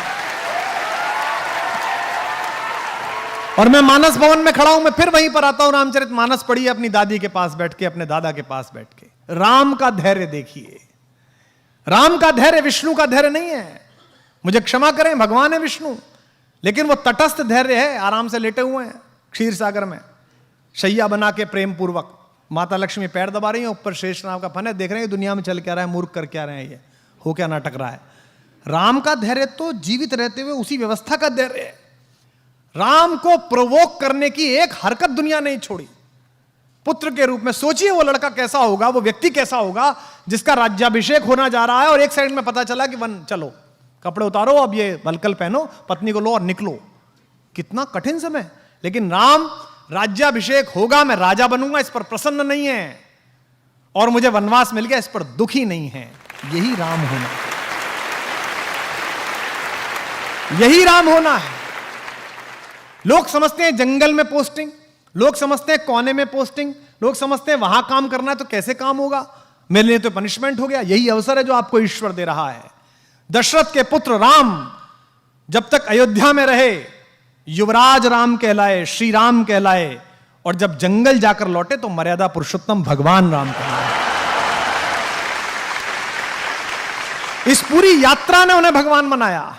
और मैं मानस भवन में खड़ा हूं, मैं फिर वहीं पर आता हूं, रामचरित मानस पढ़िए अपनी दादी के पास बैठ के, अपने दादा के पास बैठ के। राम का धैर्य देखिए, राम का धैर्य विष्णु का धैर्य नहीं है। मुझे क्षमा करें, भगवान है विष्णु, लेकिन वो तटस्थ धैर्य है, आराम से लेटे हुए हैं क्षीर सागर में, शैया बना के प्रेम पूर्वक। माता लक्ष्मी पैर दबा रही है, ऊपर शेष नाग का फन है, देख रहे हैं दुनिया में चल क्या रहा है, मूर्ख कर क्या रहे हैं, ये हो क्या नाटक रहा है। राम का धैर्य तो जीवित रहते हुए उसी व्यवस्था का धैर्य है। राम को प्रोवोक करने की एक हरकत दुनिया नहीं छोड़ी। पुत्र के रूप में सोचिए वो लड़का कैसा होगा, वो व्यक्ति कैसा होगा जिसका राज्याभिषेक होना जा रहा है और एक सेकंड में पता चला कि वन चलो कपड़े उतारो, अब ये वलकल पहनो, पत्नी को लो और निकलो। कितना कठिन समय। लेकिन राम राज्याभिषेक होगा, मैं राजा बनूंगा, इस पर प्रसन्न नहीं है, और मुझे वनवास मिल गया, इस पर दुखी नहीं है। यही राम होना, यही राम होना है। लोग समझते हैं जंगल में पोस्टिंग, लोग समझते हैं कोने में पोस्टिंग, लोग समझते हैं वहां काम करना है तो कैसे काम होगा, मेरे लिए तो पनिशमेंट हो गया। यही अवसर है जो आपको ईश्वर दे रहा है। दशरथ के पुत्र राम जब तक अयोध्या में रहे युवराज राम कहलाए, श्री राम कहलाए, और जब जंगल जाकर लौटे तो मर्यादा पुरुषोत्तम भगवान राम कहलाए। इस पूरी यात्रा ने उन्हें भगवान बनाया,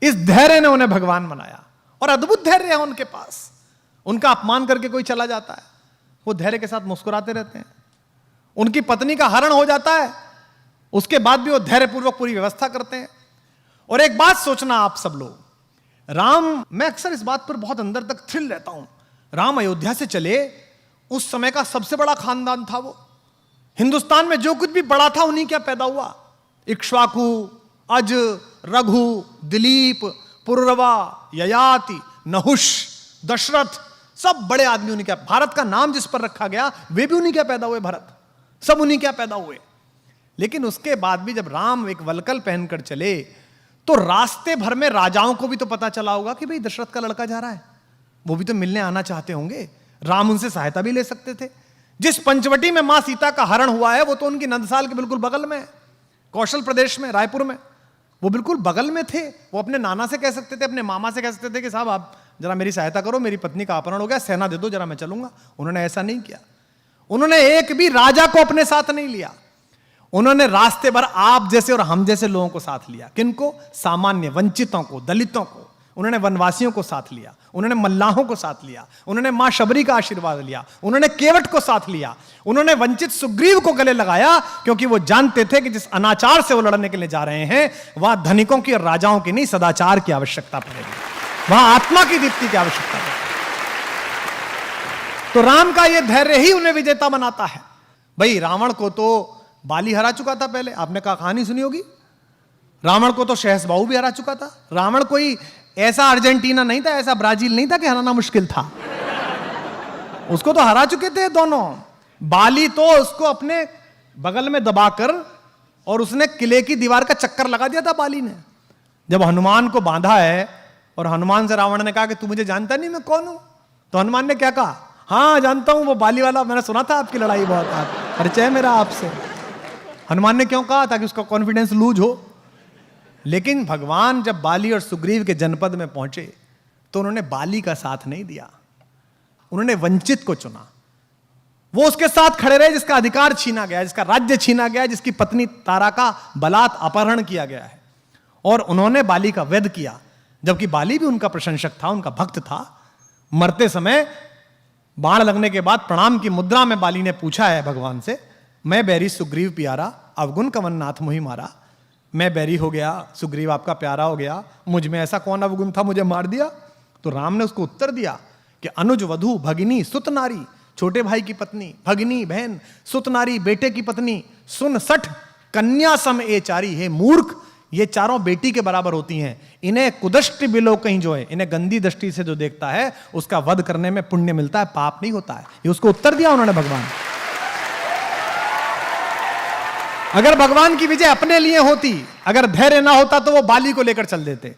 इस धैर्य ने उन्हें भगवान बनाया, और अद्भुत धैर्य है उनके पास। उनका अपमान करके कोई चला जाता है, वो धैर्य के साथ मुस्कुराते रहते हैं। उनकी पत्नी का हरण हो जाता है, उसके बाद भी वो धैर्यपूर्वक पूरी व्यवस्था करते हैं। और एक बात सोचना आप सब लोग, राम, मैं अक्सर इस बात पर बहुत अंदर तक थ्रिल रहता हूं। राम अयोध्या से चले, उस समय का सबसे बड़ा खानदान था वो। हिंदुस्तान में जो कुछ भी बड़ा था उन्हीं क्या पैदा हुआ। इक्ष्वाकु, अज, रघु, दिलीप, पुररवा, ययाति, नहुष, दशरथ, सब बड़े आदमी उन्हीं क्या। भारत का नाम जिस पर रखा गया वे भी उन्हीं क्या पैदा हुए, भरत, सब उन्हीं क्या पैदा हुए। लेकिन उसके बाद भी जब राम एक वलकल पहनकर चले तो रास्ते भर में राजाओं को भी तो पता चला होगा कि भाई दशरथ का लड़का जा रहा है, वो भी तो मिलने आना चाहते होंगे। राम उनसे सहायता भी ले सकते थे। जिस पंचवटी में मां सीता का हरण हुआ है वो तो उनकी नंदसाल के बिल्कुल बगल में, कौशल प्रदेश में, रायपुर में, वो बिल्कुल बगल में थे। वो अपने नाना से कह सकते थे, अपने मामा से कह सकते थे कि साहब आप जरा मेरी सहायता करो, मेरी पत्नी का अपहरण हो गया, सेना दे दो जरा, मैं चलूंगा। उन्होंने ऐसा नहीं किया। उन्होंने एक भी राजा को अपने साथ नहीं लिया। उन्होंने रास्ते भर आप जैसे और हम जैसे लोगों को साथ लिया। किनको? सामान्य वंचितों को, दलितों को। उन्होंने वनवासियों को साथ लिया, उन्होंने मल्लाहों को साथ लिया, उन्होंने मां शबरी का आशीर्वाद लिया, उन्होंने केवट को साथ लिया, उन्होंने वंचित सुग्रीव को गले लगाया, क्योंकि वो जानते थे कि जिस अनाचार से वो लड़ने के लिए जा रहे हैं वहां धनिकों की और राजाओं की नहीं, सदाचार की आवश्यकता पड़ेगी, वहां आत्मा की दीप्ति की आवश्यकता पड़ेगी। तो राम का यह धैर्य ही उन्हें विजेता बनाता है। भाई रावण को तो बाली हरा चुका था पहले, आपने कहानी सुनी होगी। रावण को तो शहसबाहु भी हरा चुका था। रावण कोई ऐसा अर्जेंटीना नहीं था, ऐसा ब्राजील नहीं था कि हराना मुश्किल था। उसको तो हरा चुके थे दोनों। बाली तो उसको अपने बगल में दबाकर और उसने किले की दीवार का चक्कर लगा दिया था बाली ने। जब हनुमान को बांधा है और हनुमान से रावण ने कहा कि तू मुझे जानता नहीं मैं कौन हूं, तो हनुमान ने क्या कहा? हाँ जानता हूं, वो बाली वाला, मैंने सुना था आपकी लड़ाई बहुत, परिचय है मेरा आपसे। हनुमान ने क्यों कहा? ताकि उसका कॉन्फिडेंस लूज हो। लेकिन भगवान जब बाली और सुग्रीव के जनपद में पहुंचे तो उन्होंने बाली का साथ नहीं दिया, उन्होंने वंचित को चुना। वो उसके साथ खड़े रहे जिसका अधिकार छीना गया, जिसका राज्य छीना गया, जिसकी पत्नी तारा का बलात् अपहरण किया गया है, और उन्होंने बाली का वध किया। जबकि बाली भी उनका प्रशंसक था, उनका भक्त था। मरते समय बाण लगने के बाद प्रणाम की मुद्रा में बाली ने पूछा है भगवान से, मैं बैरी सुग्रीव प्यारा, अवगुण कवन नाथ मुहि मारा। मैं बैरी हो गया, सुग्रीव आपका प्यारा हो गया, मुझ में ऐसा कौन अवगुण था मुझे मार दिया? तो राम ने उसको उत्तर दिया कि अनुज वधु भगिनी सुत नारी, छोटे भाई की पत्नी, भगिनी बहन, सुत नारी बेटे की पत्नी, सुन सठ कन्या सम ए चारी। हे मूर्ख, ये चारों बेटी के बराबर होती हैं। इन्हें कुदृष्टि बिलो कहीं जो है, इन्हें गंदी दृष्टि से जो देखता है उसका वध करने में पुण्य मिलता है, पाप नहीं होता है। ये उसको उत्तर दिया उन्होंने भगवान। अगर भगवान की विजय अपने लिए होती, अगर धैर्य ना होता तो वो बाली को लेकर चल देते।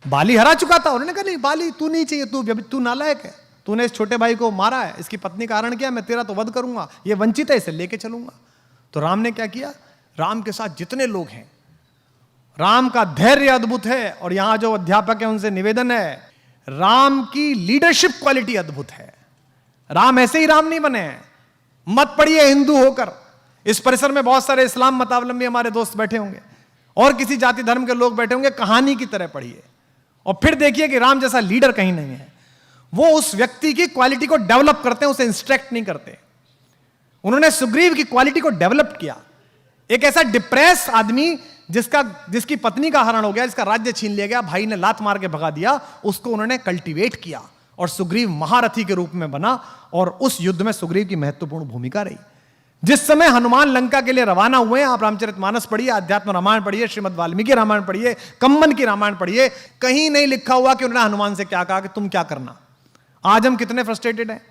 बाली हरा चुका था, उन्होंने कहा नहीं बाली तू नहीं चाहिए, तू नालायक है, तूने इस छोटे भाई को मारा है, इसकी पत्नी का हरण किया, मैं तेरा तो वध करूंगा, ये वंचित है, इसे लेके चलूंगा। तो राम ने क्या किया? राम के साथ जितने लोग हैं, राम का धैर्य अद्भुत है। और यहां जो अध्यापक है उनसे निवेदन है, राम की लीडरशिप क्वालिटी अद्भुत है। राम ऐसे ही राम नहीं बने हैं। मत पढ़िए हिंदू होकर, इस परिसर में बहुत सारे इस्लाम मतावलंबी हमारे दोस्त बैठे होंगे और किसी जाति धर्म के लोग बैठे होंगे, कहानी की तरह पढ़िए और फिर देखिए कि राम जैसा लीडर कहीं नहीं है। वो उस व्यक्ति की क्वालिटी को डेवलप करते हैं, उसे इंस्ट्रक्ट नहीं करते। उन्होंने सुग्रीव की क्वालिटी को डेवलप किया। एक ऐसा डिप्रेस आदमी जिसकी पत्नी का हरण हो गया, जिसका राज्य छीन लिया गया, भाई ने लात मार के भगा दिया, उसको उन्होंने कल्टीवेट किया और सुग्रीव महारथी के रूप में बना और उस युद्ध में सुग्रीव की महत्वपूर्ण भूमिका रही। जिस समय हनुमान लंका के लिए रवाना हुए, आप रामचरितमानस पढ़िए, अध्यात्म रामायण पढ़िए, श्रीमद् वाल्मीकि रामायण पढ़िए, कंबन की रामायण पढ़िए, कहीं नहीं लिखा हुआ कि उन्होंने हनुमान से क्या कहा कि तुम क्या करना। आज हम कितने फ्रस्ट्रेटेड हैं।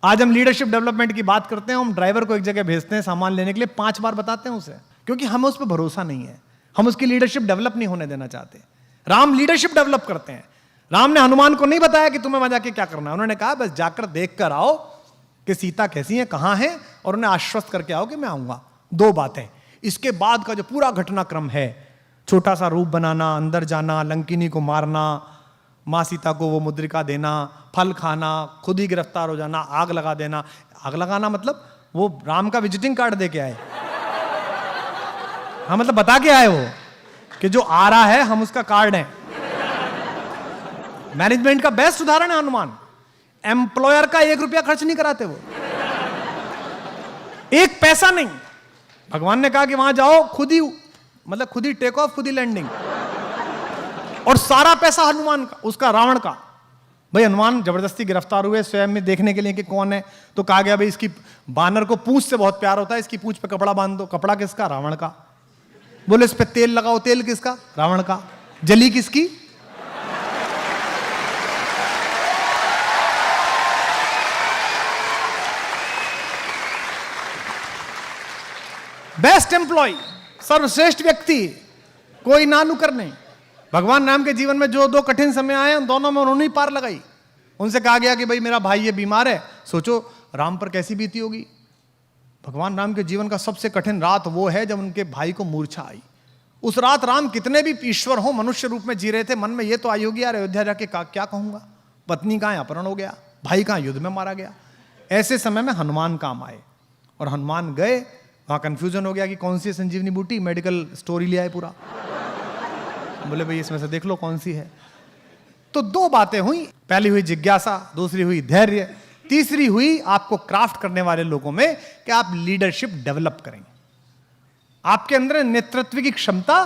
आज हम लीडरशिप डेवलपमेंट की बात करते हैं, हम ड्राइवर को एक जगह भेजते हैं सामान लेने के लिए, 5 बार बताते हैं उसे, क्योंकि हमें उस पर भरोसा नहीं है। हम उसकी लीडरशिप डेवलप नहीं होने देना चाहते। राम लीडरशिप डेवलप करते हैं। राम ने हनुमान को नहीं बताया कि तुम्हें वहां जाके क्या करना है, उन्होंने कहा बस जाकर देख कर आओ कि सीता कैसी है, कहां है, और उन्हें आश्वस्त करके आओ कि मैं आऊंगा। 2 बातें। इसके बाद का जो पूरा घटनाक्रम है, छोटा सा रूप बनाना, अंदर जाना, लंकिनी को मारना, मां सीता को वो मुद्रिका देना, फल खाना, खुद ही गिरफ्तार हो जाना, आग लगा देना। आग लगाना मतलब वो राम का विजिटिंग कार्ड दे के आए। हाँ, मतलब बता के आए वो कि जो आ रहा है हम उसका कार्ड है। मैनेजमेंट का बेस्ट उदाहरण है हनुमान। एम्प्लॉयर का 1 रुपया खर्च नहीं कराते वो, 1 पैसा नहीं। भगवान ने कहा कि वहां जाओ, खुद ही टेक ऑफ, खुद ही लैंडिंग, और सारा पैसा हनुमान का, उसका रावण का। भाई हनुमान जबरदस्ती गिरफ्तार हुए स्वयं में देखने के लिए कि कौन है, तो कहा गया भाई इसकी बानर को पूंछ से बहुत प्यार होता है, इसकी पूंछ पे कपड़ा बांध दो। कपड़ा किसका? रावण का। बोले इस पे तेल लगाओ, तेल किसका? रावण का। जली किसकी? बेस्ट एम्प्लॉय, सर्वश्रेष्ठ व्यक्ति, कोई ना नुकर नहीं। भगवान राम के जीवन में जो 2 कठिन समय आए, उन दोनों में उन्होंने ही पार लगाई। उनसे कहा गया कि भाई मेरा भाई ये बीमार है, सोचो राम पर कैसी बीती होगी। भगवान राम के जीवन का सबसे कठिन रात वो है जब उनके भाई को मूर्छा आई। उस रात राम कितने भी ईश्वर हो, मनुष्य रूप में जी रहे थे, मन में ये तो आई होगी यार अयोध्या जाके क्या कहूंगा, पत्नी कहां अपहरण हो गया, भाई कहां युद्ध में मारा गया। ऐसे समय में हनुमान काम आए और हनुमान गए, वहां कंफ्यूजन हो गया कि कौन सी संजीवनी बूटी, मेडिकल स्टोरी ले आए पूरा। बोले भाई इसमें से देख लो कौन सी है। तो 2 बातें हुई, पहली हुई जिज्ञासा, दूसरी हुई धैर्य, तीसरी हुई आपको क्राफ्ट करने वाले लोगों में कि आप लीडरशिप डेवलप करें, आपके अंदर नेतृत्व की क्षमता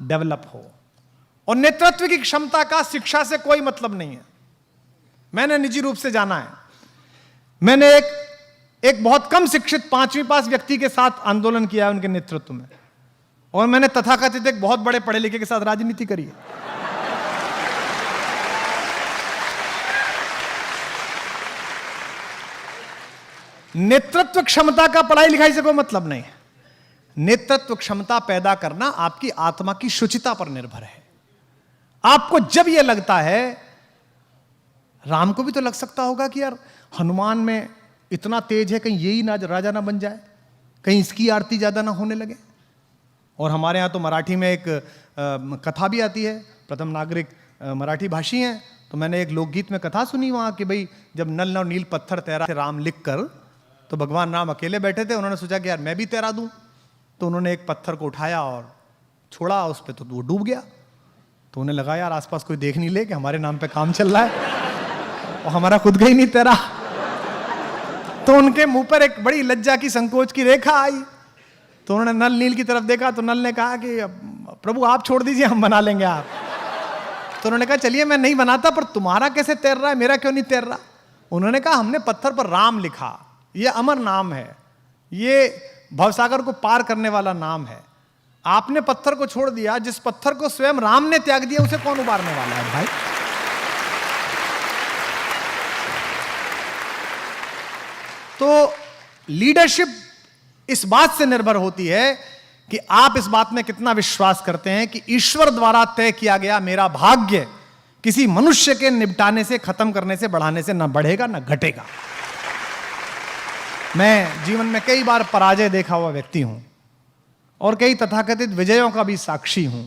डेवलप हो। और नेतृत्व की क्षमता का शिक्षा से कोई मतलब नहीं है। मैंने निजी रूप से जाना है। मैंने एक बहुत कम शिक्षित 5वीं पास व्यक्ति के साथ आंदोलन किया है उनके नेतृत्व में, और मैंने तथाकथित एक बहुत बड़े पढ़े लिखे के साथ राजनीति करी है। नेतृत्व क्षमता का पढ़ाई लिखाई से कोई मतलब नहीं है। नेतृत्व क्षमता पैदा करना आपकी आत्मा की शुचिता पर निर्भर है। आपको जब यह लगता है, राम को भी तो लग सकता होगा कि यार हनुमान में इतना तेज है, कहीं यही ना राजा ना बन जाए, कहीं इसकी आरती ज्यादा ना होने लगे। और हमारे यहाँ तो मराठी में एक कथा भी आती है, प्रथम नागरिक मराठी भाषी हैं, तो मैंने एक लोकगीत में कथा सुनी वहाँ कि भाई जब नल और नील पत्थर तैरा थे राम लिख कर, तो भगवान राम अकेले बैठे थे, उन्होंने सोचा कि यार मैं भी तैरा दूं, तो उन्होंने एक पत्थर को उठाया और छोड़ा उस पर, तो वो डूब गया। तो उन्हें लगा यार आसपास कोई देख नहीं ले कि हमारे नाम पे काम चल रहा है और हमारा खुद का ही नहीं तैरा। तो उनके मुंह पर एक बड़ी लज्जा की, संकोच की रेखा आई। तो उन्होंने नल नील की तरफ देखा, तो नल ने कहा कि प्रभु आप छोड़ दीजिए, हम बना लेंगे आप। तो उन्होंने कहा चलिए मैं नहीं बनाता, पर तुम्हारा कैसे तैर रहा है, मेरा क्यों नहीं तैर रहा। उन्होंने कहा हमने पत्थर पर राम लिखा, ये अमर नाम है, ये भवसागर को पार करने वाला नाम है। आपने पत्थर को छोड़ दिया, जिस पत्थर को स्वयं राम ने त्याग दिया उसे कौन उबारने वाला है भाई। तो लीडरशिप इस बात से निर्भर होती है कि आप इस बात में कितना विश्वास करते हैं कि ईश्वर द्वारा तय किया गया मेरा भाग्य किसी मनुष्य के निपटाने से, खत्म करने से, बढ़ाने से ना बढ़ेगा ना घटेगा। मैं जीवन में कई बार पराजय देखा हुआ व्यक्ति हूं और कई तथाकथित विजयों का भी साक्षी हूं।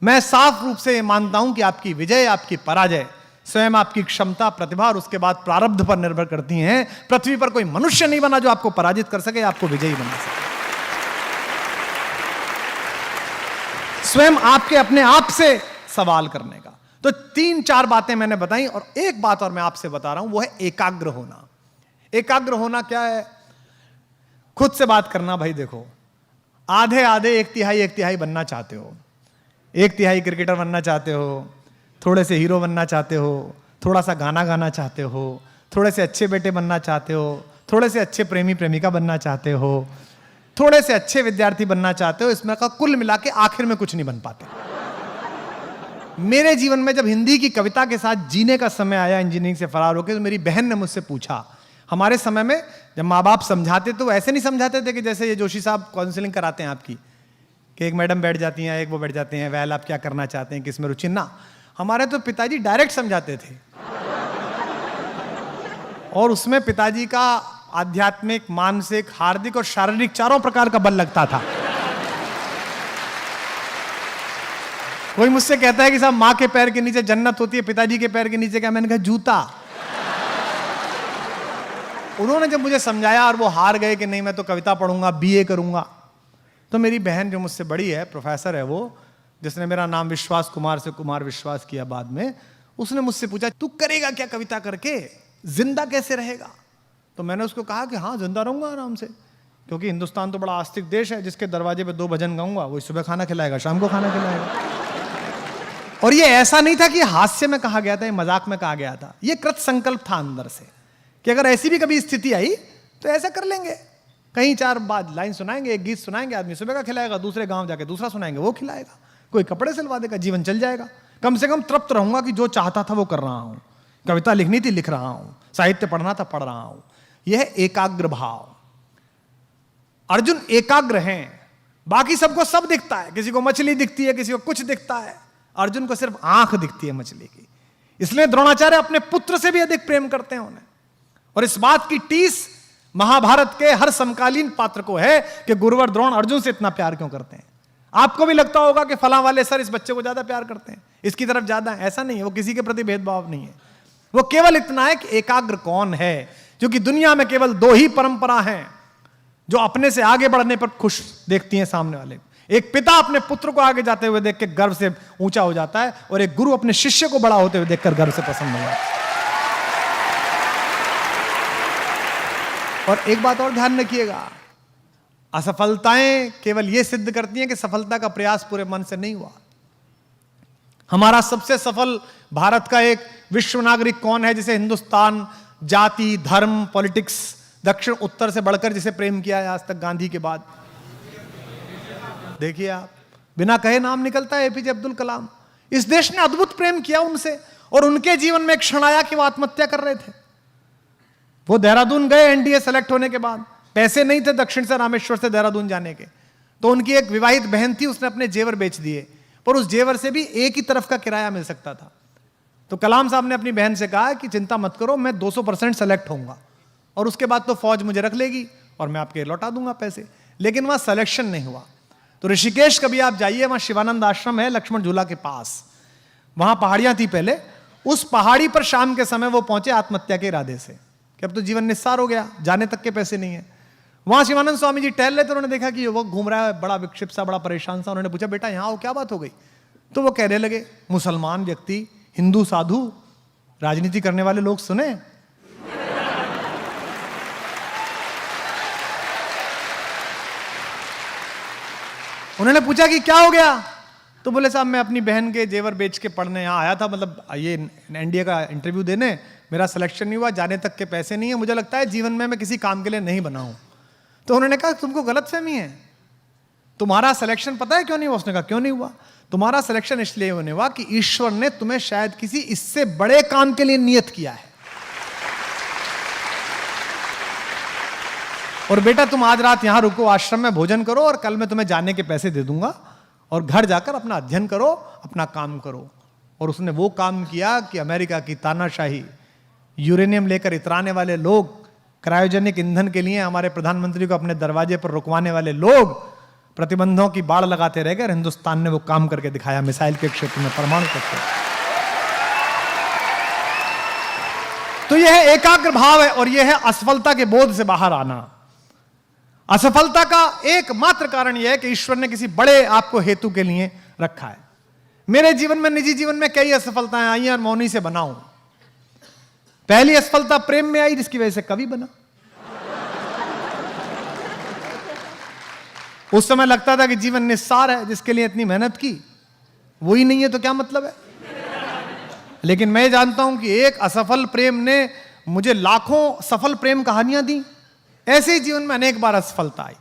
मैं साफ रूप से मानता हूं कि आपकी विजय, आपकी पराजय स्वयं आपकी क्षमता, प्रतिभा और उसके बाद प्रारब्ध पर निर्भर करती हैं। पृथ्वी पर कोई मनुष्य नहीं बना जो आपको पराजित कर सके, आपको विजयी बना सके। स्वयं आपके अपने आप से सवाल करने का। तो 3-4 बातें मैंने बताई, और एक बात और मैं आपसे बता रहा हूं, वो है एकाग्र होना। एकाग्र होना क्या है? खुद से बात करना। भाई देखो, आधे आधे, 1/3 बनना चाहते हो, 1/3 क्रिकेटर बनना चाहते हो, थोड़े से हीरो बनना चाहते हो, थोड़ा सा गाना गाना चाहते हो, थोड़े से अच्छे बेटे बनना चाहते हो, थोड़े से अच्छे प्रेमी प्रेमिका बनना चाहते हो, थोड़े से अच्छे विद्यार्थी बनना चाहते हो। इसमें का कुल मिला के आखिर में कुछ नहीं बन पाते। मेरे जीवन में जब हिंदी की कविता के साथ जीने का समय आया इंजीनियरिंग से फरार होकर, तो मेरी बहन ने मुझसे पूछा, हमारे समय में जब माँ बाप समझाते तो ऐसे नहीं समझाते थे कि जैसे ये जोशी साहब काउंसलिंग कराते हैं आपकी, कि एक मैडम बैठ जाती हैं, एक वो बैठ जाते हैं, वैल आप क्या करना चाहते हैं, किस में रुचि। ना, हमारे तो पिताजी डायरेक्ट समझाते थे, और उसमें पिताजी का आध्यात्मिक, मानसिक, हार्दिक और शारीरिक चारों प्रकार का बल लगता था। कोई मुझसे कहता है कि साहब माँ के पैर के नीचे जन्नत होती है, पिताजी के पैर के नीचे क्या? मैंने कहा जूता। उन्होंने जब मुझे समझाया और वो हार गए कि नहीं मैं तो कविता पढ़ूंगा, बीए करूंगा, तो मेरी बहन जो मुझसे बड़ी है, प्रोफेसर है वो, जिसने मेरा नाम विश्वास कुमार से कुमार विश्वास किया बाद में, उसने मुझसे पूछा तू करेगा क्या कविता करके, जिंदा कैसे रहेगा? तो मैंने उसको कहा कि हाँ जिंदा रहूंगा आराम से, क्योंकि हिंदुस्तान तो बड़ा आस्तिक देश है, जिसके दरवाजे पे 2 भजन गाऊंगा वही सुबह खाना खिलाएगा, शाम को खाना खिलाएगा। और ये ऐसा नहीं था कि हास्य में कहा गया था, ये मजाक में कहा गया था, ये कृत संकल्प था अंदर से कि अगर ऐसी भी कभी स्थिति आई तो ऐसा कर लेंगे। कहीं 4 बाद लाइन सुनाएंगे, एक गीत सुनाएंगे, आदमी सुबह का खिलाएगा, दूसरे गांव जाके दूसरा सुनाएंगे, वो खिलाएगा, कोई कपड़े सिलवा देगा, जीवन चल जाएगा। कम से कम तृप्त रहूंगा कि जो चाहता था वो कर रहा हूं, कविता लिखनी थी लिख रहा हूं, साहित्य पढ़ना था पढ़ रहा हूं। यह एकाग्र भाव। अर्जुन एकाग्र हैं, बाकी सबको सब दिखता है, किसी को मछली दिखती है, किसी को कुछ दिखता है, अर्जुन को सिर्फ आंख दिखती है मछली की। इसलिए द्रोणाचार्य अपने पुत्र से भी अधिक प्रेम करते हैं उन्हें, और इस बात की टीस महाभारत के हर समकालीन पात्र को है कि गुरुवर द्रोण अर्जुन से इतना प्यार क्यों करते हैं। आपको भी लगता होगा कि फला वाले सर इस बच्चे को ज्यादा प्यार करते हैं, इसकी तरफ ज्यादा है, ऐसा नहीं है। वो किसी के प्रति भेदभाव नहीं है, वो केवल इतना है कि एकाग्र कौन है, क्योंकि दुनिया में केवल 2 ही परंपरा हैं जो अपने से आगे बढ़ने पर खुश देखती हैं सामने वाले को। एक पिता अपने पुत्र को आगे जाते हुए देख के गर्व से ऊंचा हो जाता है, और एक गुरु अपने शिष्य को बड़ा होते हुए देखकर गर्व से प्रसन्न हो जाता है। और एक बात और ध्यान रखिएगा, असफलताएं केवल यह सिद्ध करती हैं कि सफलता का प्रयास पूरे मन से नहीं हुआ। हमारा सबसे सफल भारत का एक विश्व नागरिक कौन है जिसे हिंदुस्तान जाति, धर्म, पॉलिटिक्स, दक्षिण उत्तर से बढ़कर जिसे प्रेम किया है आज तक गांधी के बाद? देखिए आप, बिना कहे नाम निकलता है एपीजे अब्दुल कलाम। इस देश ने अद्भुत प्रेम किया उनसे, और उनके जीवन में एक क्षण आया कि वो आत्महत्या कर रहे थे। वो देहरादून गए एनडीए सेलेक्ट होने के बाद, पैसे नहीं थे दक्षिण से रामेश्वर से देहरादून जाने के, तो उनकी एक विवाहित बहन थी, उसने अपने जेवर बेच दिए, पर उस जेवर से भी एक ही तरफ का किराया मिल सकता था। तो कलाम साहब ने अपनी बहन से कहा कि चिंता मत करो, मैं 200% सेलेक्ट होऊंगा, और उसके बाद तो फौज मुझे रख लेगी और मैं आपके लौटा दूंगा पैसे। लेकिन वहां सिलेक्शन नहीं हुआ। तो ऋषिकेश कभी आप जाइए, वहां शिवानंद आश्रम है लक्ष्मण झूला के पास, वहां पहाड़ियां थी पहले, उस पहाड़ी पर शाम के समय वो पहुंचे आत्महत्या के इरादे से कि अब तो जीवन निस्सार हो गया, जाने तक के पैसे नहीं है। वहां शिवानंद स्वामी जी टहल रहे थे, उन्होंने देखा कि युवक घूम रहा है, बड़ा विक्षिप्त सा, बड़ा परेशान सा। उन्होंने पूछा बेटा यहां आओ, क्या बात हो गई? तो वो कहने लगे, मुसलमान व्यक्ति, हिंदू साधु, राजनीति करने वाले लोग सुने। उन्होंने पूछा कि क्या हो गया? तो बोले साहब मैं अपनी बहन के जेवर बेच के पढ़ने यहाँ आया था, मतलब ये एनडीए का इंटरव्यू देने, मेरा सिलेक्शन नहीं हुआ, जाने तक के पैसे नहीं है, मुझे लगता है जीवन में मैं किसी काम के लिए नहीं बना हूं। तो उन्होंने कहा तुमको गलतफहमी है, तुम्हारा सिलेक्शन पता है क्यों नहीं हुआ? उसने कहा क्यों नहीं हुआ? तुम्हारा सिलेक्शन इसलिए होने हुआ कि ईश्वर ने तुम्हें शायद किसी इससे बड़े काम के लिए नियत किया है, और बेटा तुम आज रात यहां रुको, आश्रम में भोजन करो, और कल मैं तुम्हें जाने के पैसे दे दूंगा, और घर जाकर अपना अध्ययन करो, अपना काम करो। और उसने वो काम किया कि अमेरिका की तानाशाही, यूरेनियम लेकर इतराने वाले लोग, क्रायोजेनिक ईंधन के लिए हमारे प्रधानमंत्री को अपने दरवाजे पर रुकवाने वाले लोग प्रतिबंधों की बाढ़ लगाते रह गए, और हिंदुस्तान ने वो काम करके दिखाया मिसाइल के क्षेत्र में, परमाणु तत्व। तो यह है एकाग्र भाव है, और यह है असफलता के बोध से बाहर आना। असफलता का एकमात्र कारण यह है कि ईश्वर ने किसी बड़े आपको हेतु के लिए रखा है। मेरे जीवन में, निजी जीवन में कई असफलताएं आई हैं और मैं उन्हीं से बना हूं। पहली असफलता प्रेम में आई, जिसकी वजह से कवि बना। उस समय लगता था कि जीवन निस्सार है, जिसके लिए इतनी मेहनत की वो ही नहीं है तो क्या मतलब है। लेकिन मैं जानता हूं कि एक असफल प्रेम ने मुझे लाखों सफल प्रेम कहानियां दी। ऐसे ही जीवन में अनेक बार असफलता आई।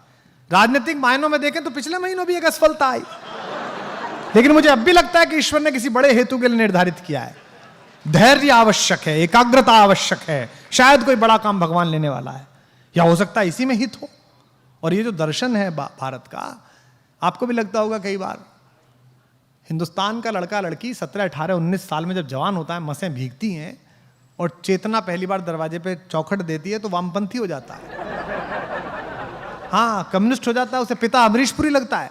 राजनीतिक मायनों में देखें तो पिछले महीनों भी एक असफलता आई, लेकिन मुझे अब भी लगता है कि ईश्वर ने किसी बड़े हेतु के लिए निर्धारित किया है। धैर्य आवश्यक है, एकाग्रता आवश्यक है, शायद कोई बड़ा काम भगवान लेने वाला है, या हो सकता है इसी में हित हो। और ये जो दर्शन है भारत का, आपको भी लगता होगा कई बार, हिंदुस्तान का लड़का लड़की 17, 18, 19 साल में जब जवान होता है, मसें भीगती हैं और चेतना पहली बार दरवाजे पे चौखट देती है तो वामपंथी हो जाता है। हाँ, कम्युनिस्ट हो जाता है, उसे पिता अमरीशपुरी लगता है।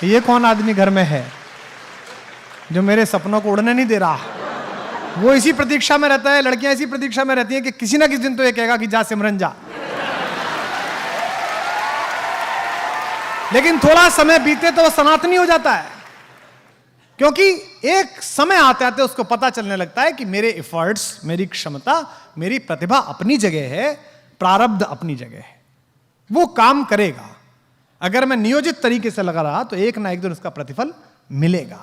ये कौन आदमी घर में है जो मेरे सपनों को उड़ने नहीं दे रहा। वो इसी प्रतीक्षा में रहता है, लड़कियां इसी प्रतीक्षा में रहती हैं कि किसी ना किसी दिन तो ये कहेगा कि जा सिमरन जा। लेकिन थोड़ा समय बीते तो वो सनातनी हो जाता है, क्योंकि एक समय आते आते उसको पता चलने लगता है कि मेरे एफर्ट्स, मेरी क्षमता, मेरी प्रतिभा अपनी जगह है, प्रारब्ध अपनी जगह है, वो काम करेगा। अगर मैं नियोजित तरीके से लगा रहा तो एक ना एक दिन उसका प्रतिफल मिलेगा।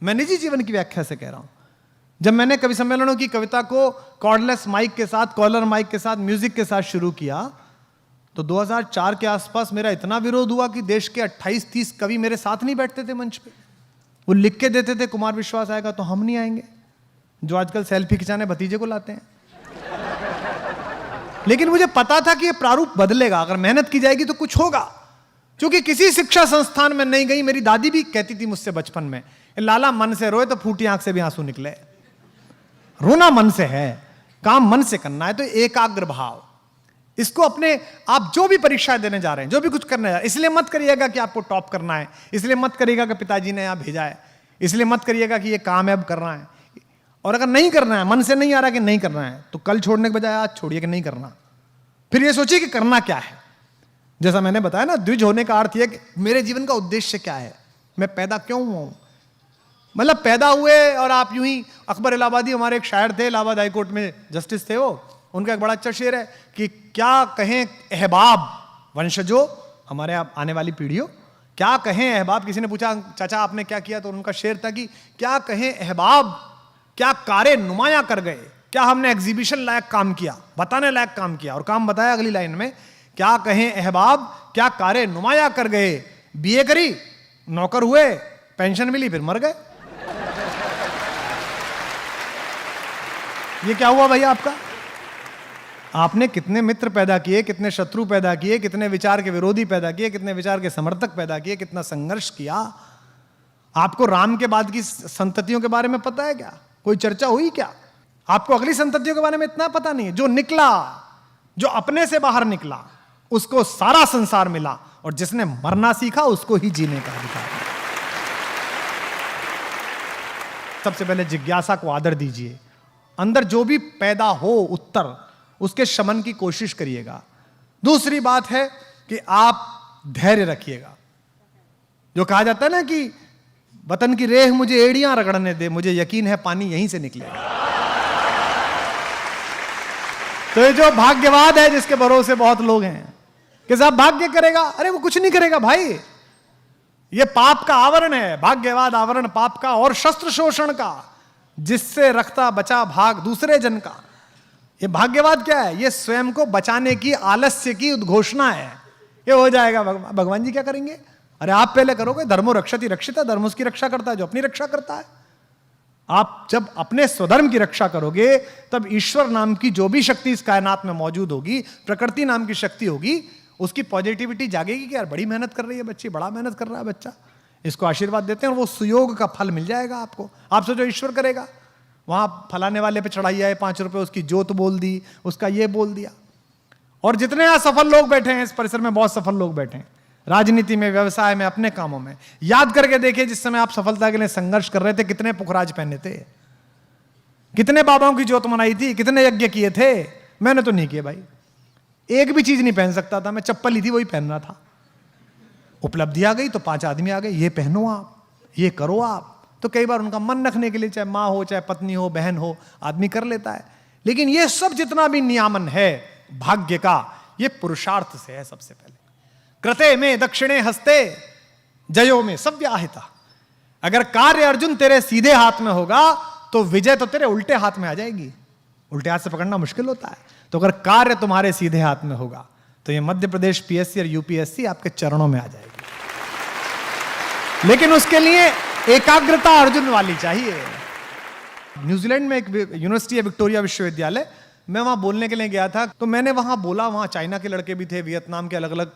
मैं निजी जीवन की व्याख्या से कह रहा हूं। जब मैंने कवि सम्मेलनों की कविता को कॉर्डलेस माइक के साथ, कॉलर माइक के साथ, म्यूजिक के साथ शुरू किया तो 2004 के आसपास मेरा इतना विरोध हुआ कि देश के 28-30 कवि मेरे साथ नहीं बैठते थे मंच पे। वो लिख के देते थे कुमार विश्वास आएगा तो हम नहीं आएंगे, जो आजकल सेल्फी खिंचाने भतीजे को लाते हैं। लेकिन मुझे पता था कि ये प्रारूप बदलेगा, अगर मेहनत की जाएगी तो कुछ होगा। क्योंकि किसी शिक्षा संस्थान में नहीं गई, मेरी दादी भी कहती थी मुझसे बचपन में, लाला मन से रोए तो फूटी आंख से भी आंसू निकले। रोना मन से है, काम मन से करना है। तो एकाग्र भाव, इसको अपने, आप जो भी परीक्षाएं देने जा रहे हैं, जो भी कुछ करने जा रहे हैं, इसलिए मत करिएगा कि आपको टॉप करना है, इसलिए मत करिएगा कि पिताजी ने यहां भेजा है, इसलिए मत करिएगा कि ये कामयाब करना है। और अगर नहीं करना है, मन से नहीं आ रहा कि नहीं करना है, तो कल छोड़ने के बजाय आज छोड़िए कि नहीं करना। फिर ये सोचिए कि करना क्या है। जैसा मैंने बताया ना, द्विज होने का अर्थ यह कि मेरे जीवन का उद्देश्य क्या है, मैं पैदा क्यों हुआ हूं। मतलब पैदा हुए और आप यूं ही, अकबर इलाहाबादी हमारे एक शायर थे, इलाहाबाद हाईकोर्ट में जस्टिस थे वो, उनका एक बड़ा अच्छा शेर है कि क्या कहें अहबाब वंशजों, हमारे आने वाली पीढ़ियों, क्या कहें अहबाब। किसी ने पूछा चाचा आपने क्या किया, तो उनका शेर था कि क्या कहें अहबाब, क्या कारे नुमाया कर गए, क्या हमने एग्जीबिशन लायक काम किया, बताने लायक काम किया। और काम बताया अगली लाइन में, क्या कहें अहबाब, क्या कारे नुमाया कर गए, बीए करी, नौकर हुए, पेंशन मिली, फिर मर गए। ये क्या हुआ भाई आपका? आपने कितने मित्र पैदा किए, कितने शत्रु पैदा किए, कितने विचार के विरोधी पैदा किए, कितने विचार के समर्थक पैदा किए, कितना संघर्ष किया। आपको राम के बाद की संततियों के बारे में पता है क्या? कोई चर्चा हुई क्या? आपको अगली संततियों के बारे में इतना पता नहीं है। जो निकला, जो अपने से बाहर निकला, उसको सारा संसार मिला, और जिसने मरना सीखा उसको ही जीने का अधिकार मिला। सबसे पहले जिज्ञासा को आदर दीजिए। अंदर जो भी पैदा हो उत्तर, उसके शमन की कोशिश करिएगा। दूसरी बात है कि आप धैर्य रखिएगा। जो कहा जाता है ना कि वतन की रेह मुझे एड़ियां रगड़ने दे, मुझे यकीन है पानी यहीं से निकलेगा। तो ये जो भाग्यवाद है जिसके भरोसे बहुत लोग हैं कि साहब भाग्य करेगा, अरे वो कुछ नहीं करेगा भाई। ये पाप का आवरण है, भाग्यवाद आवरण पाप का और शस्त्र शोषण का, जिससे रखता बचा भाग दूसरे जन का। ये भाग्यवाद क्या है? ये स्वयं को बचाने की, आलस्य की उद्घोषणा है। ये हो जाएगा, भगवान जी क्या करेंगे? अरे आप पहले करोगे। धर्मो रक्षति रक्षिता, धर्म उसकी रक्षा करता है जो अपनी रक्षा करता है। आप जब अपने स्वधर्म की रक्षा करोगे, तब ईश्वर नाम की जो भी शक्ति इस कायनात में मौजूद होगी, प्रकृति नाम की शक्ति होगी, उसकी पॉजिटिविटी जागेगी कि यार बड़ी मेहनत कर रही है बच्ची, बड़ा मेहनत कर रहा है बच्चा, इसको आशीर्वाद देते हैं और वो सुयोग का फल मिल जाएगा आपको। आपसे जो ईश्वर करेगा, वहां फलाने वाले पे चढ़ाई आए 5 रुपए, उसकी जोत बोल दी, उसका ये बोल दिया। और जितने असफल लोग बैठे हैं इस परिसर में, बहुत सफल लोग बैठे हैं राजनीति में, व्यवसाय में, अपने कामों में। याद करके देखिए जिस समय आप सफलता के लिए संघर्ष कर रहे थे, कितने पुखराज पहने थे, कितने बाबाओं की जोत मनाई थी, कितने यज्ञ किए थे, मैंने तो नहीं किए भाई। एक भी चीज नहीं पहन सकता था मैं, चप्पल ली थी वही पहनना था। उपलब्धि आ गई तो 5 आदमी आ गए, ये पहनो आप, ये करो आप। तो कई बार उनका मन रखने के लिए, चाहे माँ हो, चाहे पत्नी हो, बहन हो, आदमी कर लेता है। लेकिन ये सब जितना भी नियामन है भाग्य का, ये पुरुषार्थ से है सबसे पहले। कृते में दक्षिणे हस्ते जयो में सव्याहिता। अगर कार्य अर्जुन तेरे सीधे हाथ में होगा तो विजय तो तेरे उल्टे हाथ में आ जाएगी। उल्टे हाथ से पकड़ना मुश्किल होता है। तो अगर कार्य तुम्हारे सीधे हाथ में होगा तो ये मध्य प्रदेश पीएससी और यूपीएससी आपके चरणों में आ जाएगी। लेकिन उसके लिए एकाग्रता अर्जुन वाली चाहिए। न्यूजीलैंड में एक यूनिवर्सिटी है, विक्टोरिया विश्वविद्यालय, मैं वहां बोलने के लिए गया था। तो मैंने वहां बोला, वहां चाइना के लड़के भी थे, वियतनाम के अलग अलग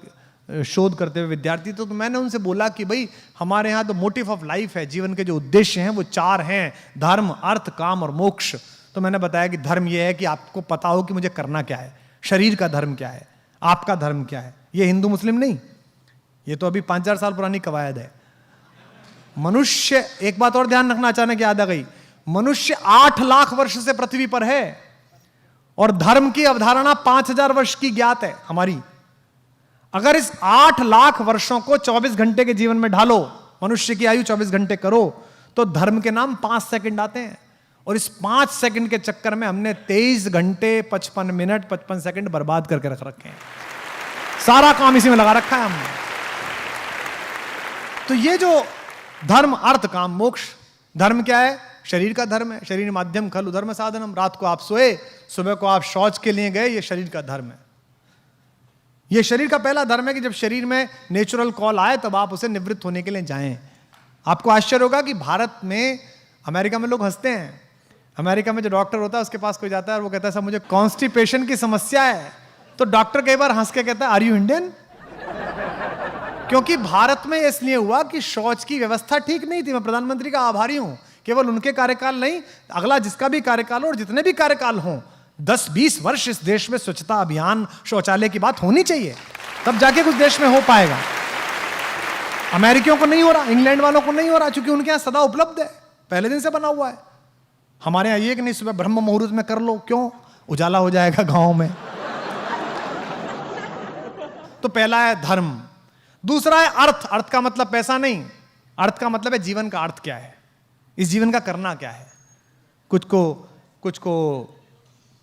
शोध करते हुए विद्यार्थी। तो मैंने उनसे बोला कि भाई हमारे यहाँ तो मोटिव ऑफ लाइफ है, जीवन के जो उद्देश्य हैं वो 4 हैं, धर्म, अर्थ, काम और मोक्ष। तो मैंने बताया कि धर्म यह है कि आपको पता हो कि मुझे करना क्या है, शरीर का धर्म क्या है, आपका धर्म क्या है। ये हिंदू मुस्लिम नहीं, ये तो अभी 5,000 साल पुरानी कवायद है। मनुष्य, एक बात और ध्यान रखना, अचानक याद आ गई, मनुष्य 8 लाख वर्ष से पृथ्वी पर है और धर्म की अवधारणा 5,000 वर्ष की ज्ञात है हमारी। अगर इस 8 लाख वर्षों को 24 घंटे के जीवन में ढालो, मनुष्य की आयु 24 घंटे करो, तो धर्म के नाम 5 सेकंड आते हैं। और इस 5 सेकंड के चक्कर में हमने 23 घंटे 55 मिनट 55 सेकंड बर्बाद करके रख रखे हैं। सारा काम इसी में लगा रखा है हमने। तो ये जो धर्म, अर्थ, काम, मोक्ष, धर्म क्या है? शरीर का धर्म है। शरीर माध्यम खलु धर्म साधनम। रात को आप सोए, सुबह को आप शौच के लिए गए, ये शरीर का धर्म है। ये शरीर का पहला धर्म है कि जब शरीर में नेचुरल कॉल आए तब आप उसे निवृत्त होने के लिए जाएं। आपको आश्चर्य होगा कि भारत में, अमेरिका में लोग हंसते हैं। अमेरिका में जो डॉक्टर होता है उसके पास कोई जाता है और वो कहता है साहब मुझे कॉन्स्टिपेशन की समस्या है, तो डॉक्टर कई बार हंस के कहता है आर यू इंडियन? क्योंकि भारत में इसलिए हुआ कि शौच की व्यवस्था ठीक नहीं थी। मैं प्रधानमंत्री का आभारी हूं, केवल उनके कार्यकाल नहीं, अगला जिसका भी कार्यकाल हो और जितने भी कार्यकाल हों, 10-20 वर्ष इस देश में स्वच्छता अभियान, शौचालय की बात होनी चाहिए, तब जाके कुछ देश में हो पाएगा। अमेरिकियों को नहीं हो रहा, इंग्लैंड वालों को नहीं हो रहा, क्योंकि उनके यहां सदा उपलब्ध है, पहले दिन से बना हुआ है। हमारे यहां ये कि नहीं, सुबह ब्रह्म मुहूर्त में कर लो, क्यों? उजाला हो जाएगा गांव में। तो पहला है धर्म। दूसरा है अर्थ। अर्थ का मतलब पैसा नहीं, अर्थ का मतलब है जीवन का अर्थ क्या है, इस जीवन का करना क्या है। कुछ को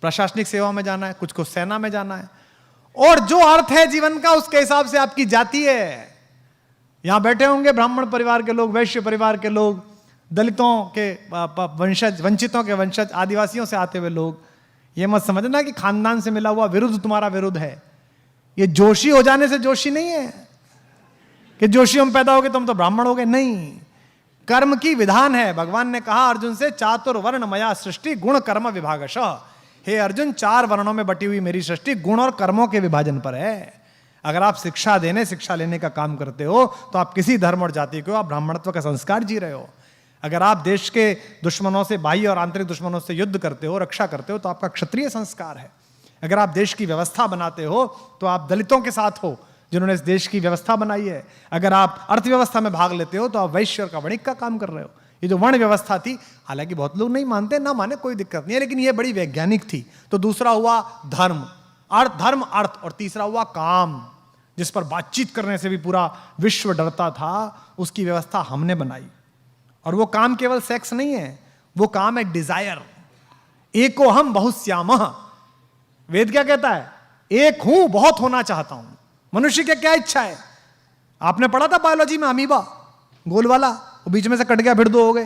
प्रशासनिक सेवा में जाना है, कुछ को सेना में जाना है। और जो अर्थ है जीवन का, उसके हिसाब से आपकी जाति है। यहां बैठे होंगे ब्राह्मण परिवार के लोग, वैश्य परिवार के लोग, दलितों के वंशज, वंचितों के वंशज, आदिवासियों से आते हुए लोग। ये मत समझना कि खानदान से मिला हुआ विरुद्ध तुम्हारा विरुद्ध है। ये जोशी हो जाने से जोशी नहीं है कि जोशी हम पैदा हो गए तुम तो ब्राह्मण हो गए, नहीं। कर्म की विधान है। भगवान ने कहा अर्जुन से, चातुर्वर्ण मया सृष्टि गुण कर्म विभागशः। हे अर्जुन, 4 वर्णों में बटी हुई मेरी सृष्टि गुण और कर्मों के विभाजन पर है। अगर आप शिक्षा लेने का काम करते हो तो आप किसी धर्म और जाति को, आप ब्राह्मणत्व का संस्कार जी रहे हो। अगर आप देश के दुश्मनों से, बाह्य और आंतरिक दुश्मनों से युद्ध करते हो, रक्षा करते हो, तो आपका क्षत्रिय संस्कार है। अगर आप देश की व्यवस्था बनाते हो तो आप दलितों के साथ हो जिन्होंने इस देश की व्यवस्था बनाई है। अगर आप अर्थव्यवस्था में भाग लेते हो तो आप वैश्य और वणिक का काम कर रहे हो। ये जो वर्ण व्यवस्था थी, हालांकि बहुत लोग नहीं मानते, ना माने कोई दिक्कत नहीं है, लेकिन ये बड़ी वैज्ञानिक थी। तो दूसरा हुआ धर्म, धर्म अर्थ, और तीसरा हुआ काम, जिस पर बातचीत करने से भी पूरा विश्व डरता था, उसकी व्यवस्था हमने बनाई। और वो काम केवल सेक्स नहीं है, वो काम है डिजायर। एको हम बहुश्यामः। वेद क्या कहता है? एक हूं, बहुत होना चाहता हूं। मनुष्य की क्या इच्छा है? आपने पढ़ा था बायोलॉजी में, अमीबा गोल वाला, वो बीच में से कट गया, फिर 2 हो गए,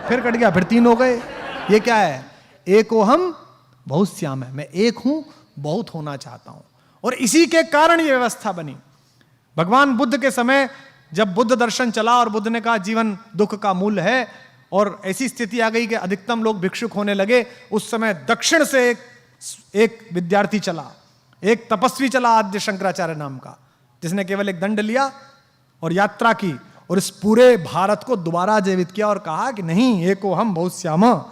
फिर कट गया, फिर 3 हो गए। ये क्या है? एको हम बहुश्यामः। मैं एक हूं, बहुत होना चाहता हूं। और इसी के कारण यह व्यवस्था बनी। भगवान बुद्ध के समय जब बुद्ध दर्शन चला और बुद्ध ने कहा जीवन दुख का मूल है, और ऐसी स्थिति आ गई कि अधिकतम लोग भिक्षुक होने लगे, उस समय दक्षिण से एक विद्यार्थी चला, एक तपस्वी चला, आद्य शंकराचार्य नाम का, जिसने केवल एक दंड लिया और यात्रा की, और इस पूरे भारत को दोबारा जीवित किया और कहा कि नहीं, एको हम बहुश्यामः।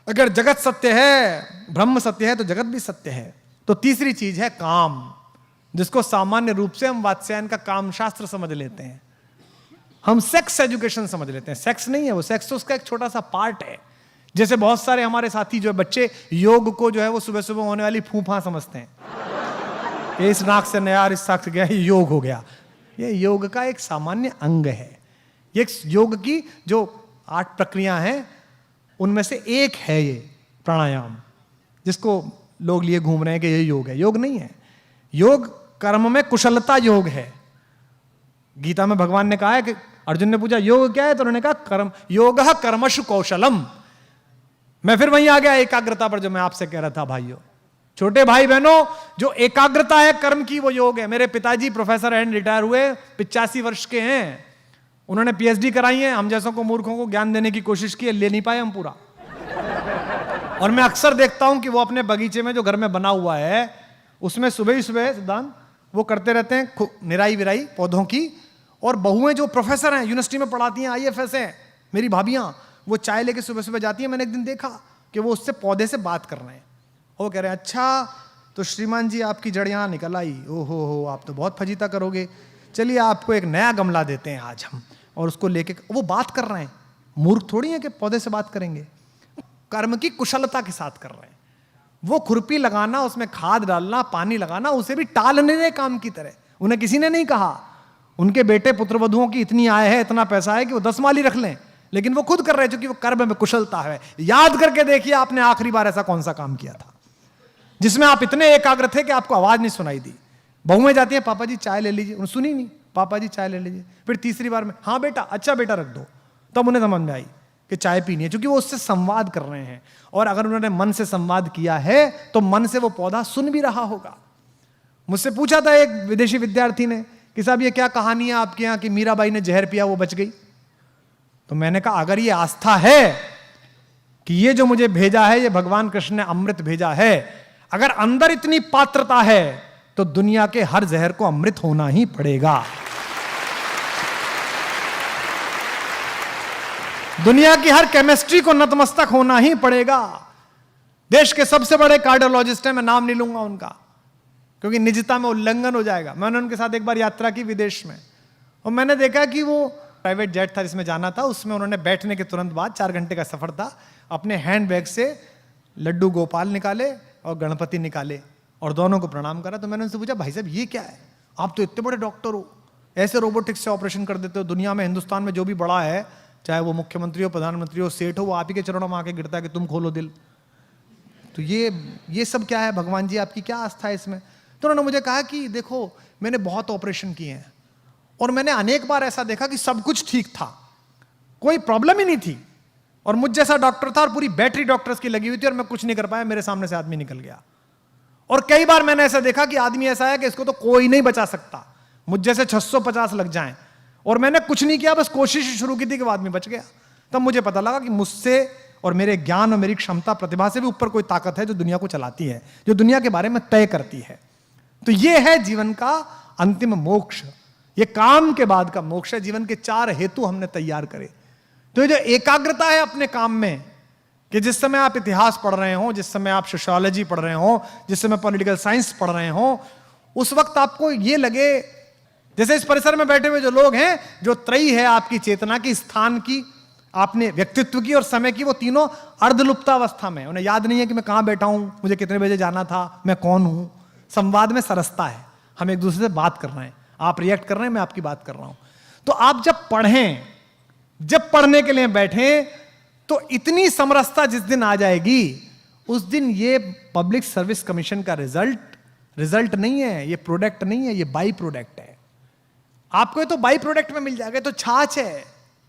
अगर जगत सत्य है, ब्रह्म सत्य है, तो जगत भी सत्य है। तो तीसरी चीज है काम, जिसको सामान्य रूप से हम वात्स्यायन का काम शास्त्र समझ लेते हैं। हम सेक्स एजुकेशन समझ लेते हैं। सेक्स नहीं है वो, सेक्स तो उसका एक छोटा सा पार्ट है। जैसे बहुत सारे हमारे साथी जो है बच्चे योग को जो है वो सुबह सुबह होने वाली फूफा समझते हैं कि इस नाक से नया, इस नाक से गया, ये योग हो गया। ये योग का एक सामान्य अंग है। ये योग की जो 8 प्रक्रिया हैं उनमें से एक है ये प्राणायाम, जिसको लोग लिए घूम रहे हैं कि ये योग है। योग नहीं है। योग कर्म में कुशलता योग है। गीता में भगवान ने कहा है कि अर्जुन ने पूछा योग क्या है, तो उन्होंने कहा कर्म, योगः कर्मसु कौशलम। मैं फिर वहीं आ गया एकाग्रता पर, जो मैं आपसे कह रहा था भाइयों, छोटे भाई बहनों, जो एकाग्रता है कर्म की वो योग है। मेरे पिताजी प्रोफेसर एंड रिटायर हुए, 85 वर्ष के हैं। उन्होंने पीएचडी कराई है। हम जैसों को मूर्खों को ज्ञान देने की कोशिश की है, ले नहीं पाए हम पूरा। और मैं अक्सर देखता हूं कि वो अपने बगीचे में जो घर में बना हुआ है उसमें सुबह ही सुबह सिद्धांत वो करते रहते हैं निराई विराई पौधों की। और बहुएं जो प्रोफेसर हैं, यूनिवर्सिटी में पढ़ाती हैं, आईएफएस हैं, मेरी भाभियां, वो चाय लेके सुबह सुबह जाती हैं। मैंने एक दिन देखा कि वो उससे पौधे से बात कर रहे हैं। वो कह रहे हैं अच्छा तो श्रीमान जी आपकी जड़ यहाँ निकल आई, ओहो हो आप तो बहुत फजीता करोगे, चलिए आपको एक नया गमला देते हैं आज हम। और उसको लेके वो बात कर रहे हैं। मूर्ख थोड़ी है कि पौधे से बात करेंगे, कर्म की कुशलता के साथ कर रहे हैं। वो खुरपी लगाना, उसमें खाद डालना, पानी लगाना, उसे भी टालने काम की तरह। उन्हें किसी ने नहीं कहा, उनके बेटे पुत्रवधुओं की इतनी आय है, इतना पैसा है कि वो 10 माली रख लें, लेकिन वो खुद कर रहे हैं क्योंकि वो कर्म में कुशलता है। याद करके देखिए आपने आखिरी बार ऐसा कौन सा काम किया था जिसमें आप इतने एकाग्र थे कि आपको आवाज नहीं सुनाई दी। बहुएं जाती हैं पापा जी चाय ले लीजिए, उन्हें सुनी नहीं, पापा जी चाय ले लीजिए। फिर तीसरी बार में हाँ बेटा, अच्छा बेटा रख दो, तब उन्हें समझ में आई कि चाय पीनी है, क्योंकि वो उससे संवाद कर रहे हैं। और अगर उन्होंने मन से संवाद किया है तो मन से वो पौधा सुन भी रहा होगा। मुझसे पूछा था एक विदेशी विद्यार्थी ने कि साहब ये क्या कहानी है आपके यहाँ कि मीराबाई ने जहर पिया वो बच गई। तो मैंने कहा अगर ये आस्था है कि ये जो मुझे भेजा है ये भगवान कृष्ण ने अमृत भेजा है, अगर अंदर इतनी पात्रता है तो दुनिया के हर जहर को अमृत होना ही पड़ेगा। दुनिया की हर केमिस्ट्री को नतमस्तक होना ही पड़ेगा। देश के सबसे बड़े कार्डियोलॉजिस्ट हैं, मैं नाम नहीं लूंगा उनका क्योंकि निजता में उल्लंघन हो जाएगा। मैंने उनके साथ एक बार यात्रा की विदेश में, और मैंने देखा कि वो प्राइवेट जेट था जिसमें जाना था, उसमें उन्होंने बैठने के तुरंत बाद 4 घंटे का सफर था, अपने हैंड बैग से लड्डू गोपाल निकाले और गणपति निकाले और दोनों को प्रणाम करा। तो मैंने उनसे पूछा भाई साहब ये क्या है, आप तो इतने बड़े डॉक्टर हो, ऐसे रोबोटिक्स से ऑपरेशन कर देते हो। दुनिया में हिंदुस्तान में जो भी बड़ा है, चाहे वो मुख्यमंत्री हो, प्रधानमंत्री हो, सेठ हो, वो आप ही के चरणों में आके गिरता है कि तुम खोलो दिल। तो ये सब क्या है भगवान जी, आपकी क्या आस्था है इसमें? तो उन्होंने मुझे कहा कि देखो मैंने बहुत ऑपरेशन किए हैं और मैंने अनेक बार ऐसा देखा कि सब कुछ ठीक था, कोई प्रॉब्लम ही नहीं थी, और मुझ जैसा डॉक्टर था और पूरी बैटरी डॉक्टर्स की लगी हुई थी और मैं कुछ नहीं कर पाया, मेरे सामने से आदमी निकल गया। और कई बार मैंने ऐसा देखा कि आदमी ऐसा है कि इसको तो कोई नहीं बचा सकता, मुझ जैसे 650 लग जाएं, और मैंने कुछ नहीं किया, बस कोशिश शुरू की थी कि वो आदमी बच गया। तब मुझे पता लगा कि मुझसे और मेरे ज्ञान और मेरी क्षमता प्रतिभा से भी ऊपर कोई ताकत है जो दुनिया को चलाती है, जो दुनिया के बारे में तय करती है। तो ये है जीवन का अंतिम मोक्ष, ये काम के बाद का मोक्ष है। जीवन के 4 हेतु हमने तैयार करे। तो ये जो एकाग्रता है अपने काम में, कि जिस समय आप इतिहास पढ़ रहे हो, जिस समय आप सोशियोलॉजी पढ़ रहे हो, जिस समय पॉलिटिकल साइंस पढ़ रहे हो, उस वक्त आपको ये लगे जैसे इस परिसर में बैठे हुए जो लोग हैं, जो त्रयी है आपकी चेतना की, स्थान की, आपने व्यक्तित्व की और समय की, वो तीनों अर्धलुप्तावस्था में, उन्हें याद नहीं है कि मैं कहां बैठा हूं, मुझे कितने बजे जाना था, मैं कौन हूं। संवाद में सरसता है, हम एक दूसरे से बात कर रहे हैं, आप रिएक्ट कर रहे हैं, मैं आपकी बात कर रहा हूं। तो आप जब पढ़ें, जब पढ़ने के लिए बैठें, तो इतनी समरसता जिस दिन आ जाएगी, उस दिन ये पब्लिक सर्विस कमीशन का रिजल्ट नहीं है, ये प्रोडक्ट नहीं है, ये बाई प्रोडक्ट है। आपको ये तो बाई प्रोडक्ट में मिल जाएगा, तो छाछ है,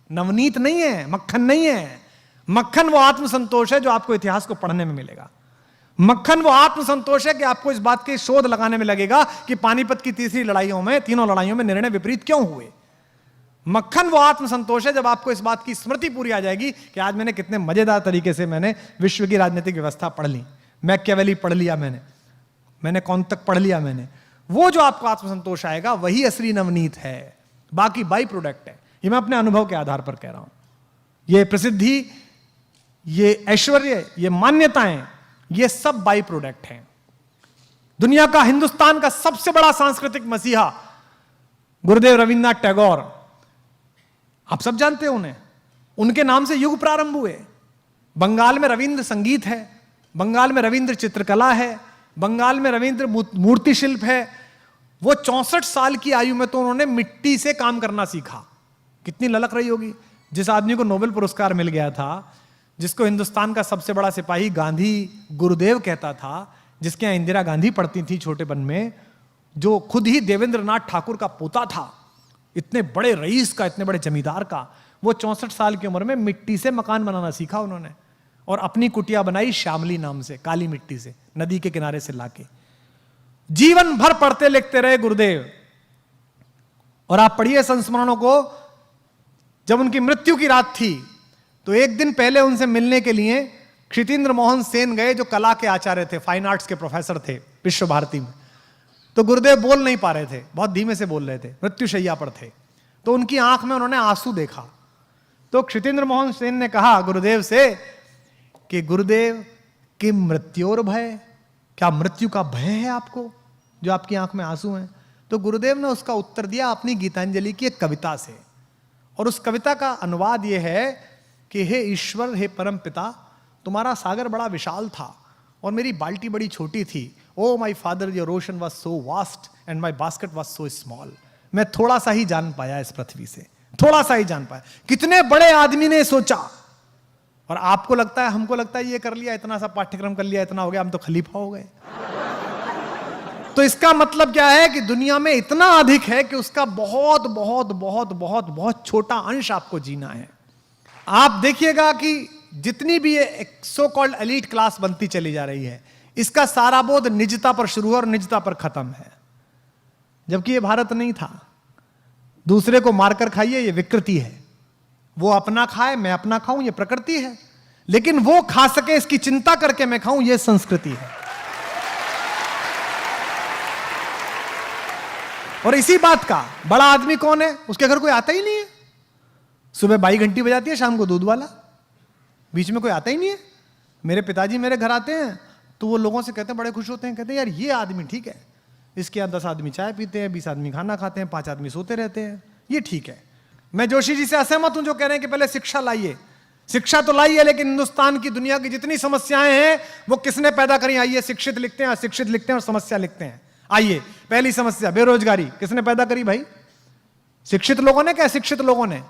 नवनीत नहीं है, मक्खन नहीं है। मक्खन वो आत्मसंतोष है जो आपको इतिहास को पढ़ने में मिलेगा। मक्खन वो आत्मसंतोष है कि आपको इस बात के शोध लगाने में लगेगा कि पानीपत की तीसरी लड़ाइयों में, तीनों लड़ाइयों में निर्णय विपरीत क्यों हुए। मक्खन वो आत्मसंतोष है जब आपको इस बात की स्मृति पूरी आ जाएगी कि आज मैंने कितने मजेदार तरीके से मैंने विश्व की राजनीतिक व्यवस्था पढ़ ली, मैकियावेली पढ़ लिया, मैंने कौन तक पढ़ लिया मैंने। वो जो आपको आत्मसंतोष आएगा वही असली नवनीत है, बाकी बाई प्रोडक्ट है। ये मैं अपने अनुभव के आधार पर कह रहा हूं। ये प्रसिद्धि, ये ऐश्वर्य, ये मान्यताएं, ये सब बाई प्रोडक्ट हैं। दुनिया का, हिंदुस्तान का सबसे बड़ा सांस्कृतिक मसीहा गुरुदेव रविन्द्रनाथ टैगोर, आप सब जानते हो उन्हें, उनके नाम से युग प्रारंभ हुए। बंगाल में रविंद्र संगीत है, बंगाल में रविंद्र चित्रकला है, बंगाल में रविंद्र मूर्ति शिल्प है। वो 64 साल की आयु में तो उन्होंने मिट्टी से काम करना सीखा। कितनी ललक रही होगी। जिस आदमी को नोबेल पुरस्कार मिल गया था, जिसको हिंदुस्तान का सबसे बड़ा सिपाही गांधी गुरुदेव कहता था, जिसके यहां इंदिरा गांधी पढ़ती थी छोटेपन में, जो खुद ही देवेंद्रनाथ ठाकुर का पोता था, इतने बड़े रईस का, इतने बड़े जमींदार का, वो 64 साल की उम्र में मिट्टी से मकान बनाना सीखा उन्होंने। और अपनी कुटिया बनाई श्यामली नाम से, काली मिट्टी से, नदी के किनारे से लाके। जीवन भर पढ़ते लिखते रहे गुरुदेव। और आप पढ़िए संस्मरणों को, जब उनकी मृत्यु की रात थी तो एक दिन पहले उनसे मिलने के लिए क्षितेंद्र मोहन सेन गए, जो कला के आचार्य थे, फाइन आर्ट्स के प्रोफेसर थे विश्व भारती में। तो गुरुदेव बोल नहीं पा रहे थे, बहुत धीमे से बोल रहे थे, मृत्युशैया पर थे। तो उनकी आंख में उन्होंने आंसू देखा। तो क्षितेंद्र मोहन सेन ने कहा गुरुदेव से कि गुरुदेव, कि मृत्योर भय, क्या मृत्यु का भय है आपको, जो आपकी आंख में आंसू हैं? तो गुरुदेव ने उसका उत्तर दिया अपनी गीतांजलि की एक कविता से। और उस कविता का अनुवाद यह है कि हे ईश्वर, हे परम पिता, तुम्हारा सागर बड़ा विशाल था और मेरी बाल्टी बड़ी छोटी थी। Oh my father, your ocean was so vast and my basket was so small. मैं थोड़ा सा ही जान पाया इस पृथ्वी से, थोड़ा सा ही जान पाया। कितने बड़े आदमी ने सोचा। और आपको लगता है, हमको लगता है ये कर लिया, इतना सा पाठ्यक्रम कर लिया, इतना हो गया, हम तो खलीफा हो गए। तो इसका मतलब क्या है कि दुनिया में इतना अधिक है कि उसका बहुत बहुत बहुत बहुत बहुत छोटा अंश आपको जीना है। आप देखिएगा कि जितनी भी ये सो कॉल्ड एलीट क्लास बनती चली जा रही है, इसका सारा बोध निजता पर शुरू है और निजता पर खत्म है। जबकि ये भारत नहीं था। दूसरे को मारकर खाइए, ये विकृति है। वो अपना खाए, मैं अपना खाऊं, ये प्रकृति है। लेकिन वो खा सके इसकी चिंता करके मैं खाऊं, ये संस्कृति है। और इसी बात का बड़ा आदमी कौन है? उसके घर कोई आता ही नहीं है। सुबह बाई घंटी बजाती है, शाम को दूध वाला, बीच में कोई आता ही नहीं है। मेरे पिताजी मेरे घर आते हैं तो वो लोगों से कहते हैं, बड़े खुश होते हैं, कहते हैं यार ये आदमी ठीक है, इसके यहाँ 10 आदमी चाय पीते हैं, 20 आदमी खाना खाते हैं, 5 आदमी सोते रहते हैं, ये ठीक है। मैं जोशी जी से असहमत हूं जो कह रहे हैं कि पहले शिक्षा लाइए। शिक्षा तो लाइए, लेकिन हिंदुस्तान की, दुनिया की जितनी समस्याएं हैं वो किसने पैदा करी? आइए, शिक्षित लिखते हैं, अशिक्षित लिखते हैं और समस्या लिखते हैं। आइए, पहली समस्या बेरोजगारी, किसने पैदा करी भाई? शिक्षित लोगों ने क्या अशिक्षित लोगों ने?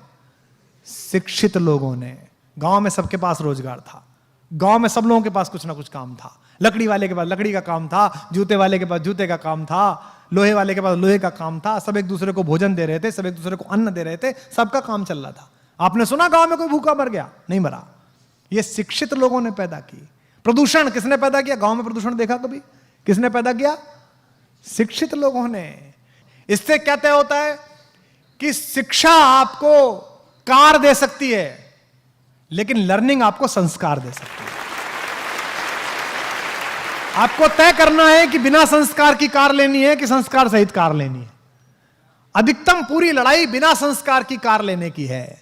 शिक्षित लोगों ने। गांव में सबके पास रोजगार था, गांव में सब लोगों के पास कुछ ना कुछ काम था। लकड़ी वाले के पास लकड़ी का काम था, जूते वाले के पास जूते का काम था, लोहे वाले के पास लोहे का काम था। सब एक दूसरे को भोजन दे रहे थे, सब एक दूसरे को अन्न दे रहे थे, सबका काम चल रहा था। आपने सुना गांव में कोई भूखा मर गया? नहीं मरा। ये शिक्षित लोगों ने पैदा की। प्रदूषण किसने पैदा किया? गांव में प्रदूषण देखा कभी? किसने पैदा किया? शिक्षित लोगों ने। इससे क्या तय होता है कि शिक्षा आपको कार दे सकती है, लेकिन लर्निंग आपको संस्कार दे सकती है। आपको तय करना है कि बिना संस्कार की कार लेनी है कि संस्कार सहित कार लेनी है। अधिकतम पूरी लड़ाई बिना संस्कार की कार लेने की है।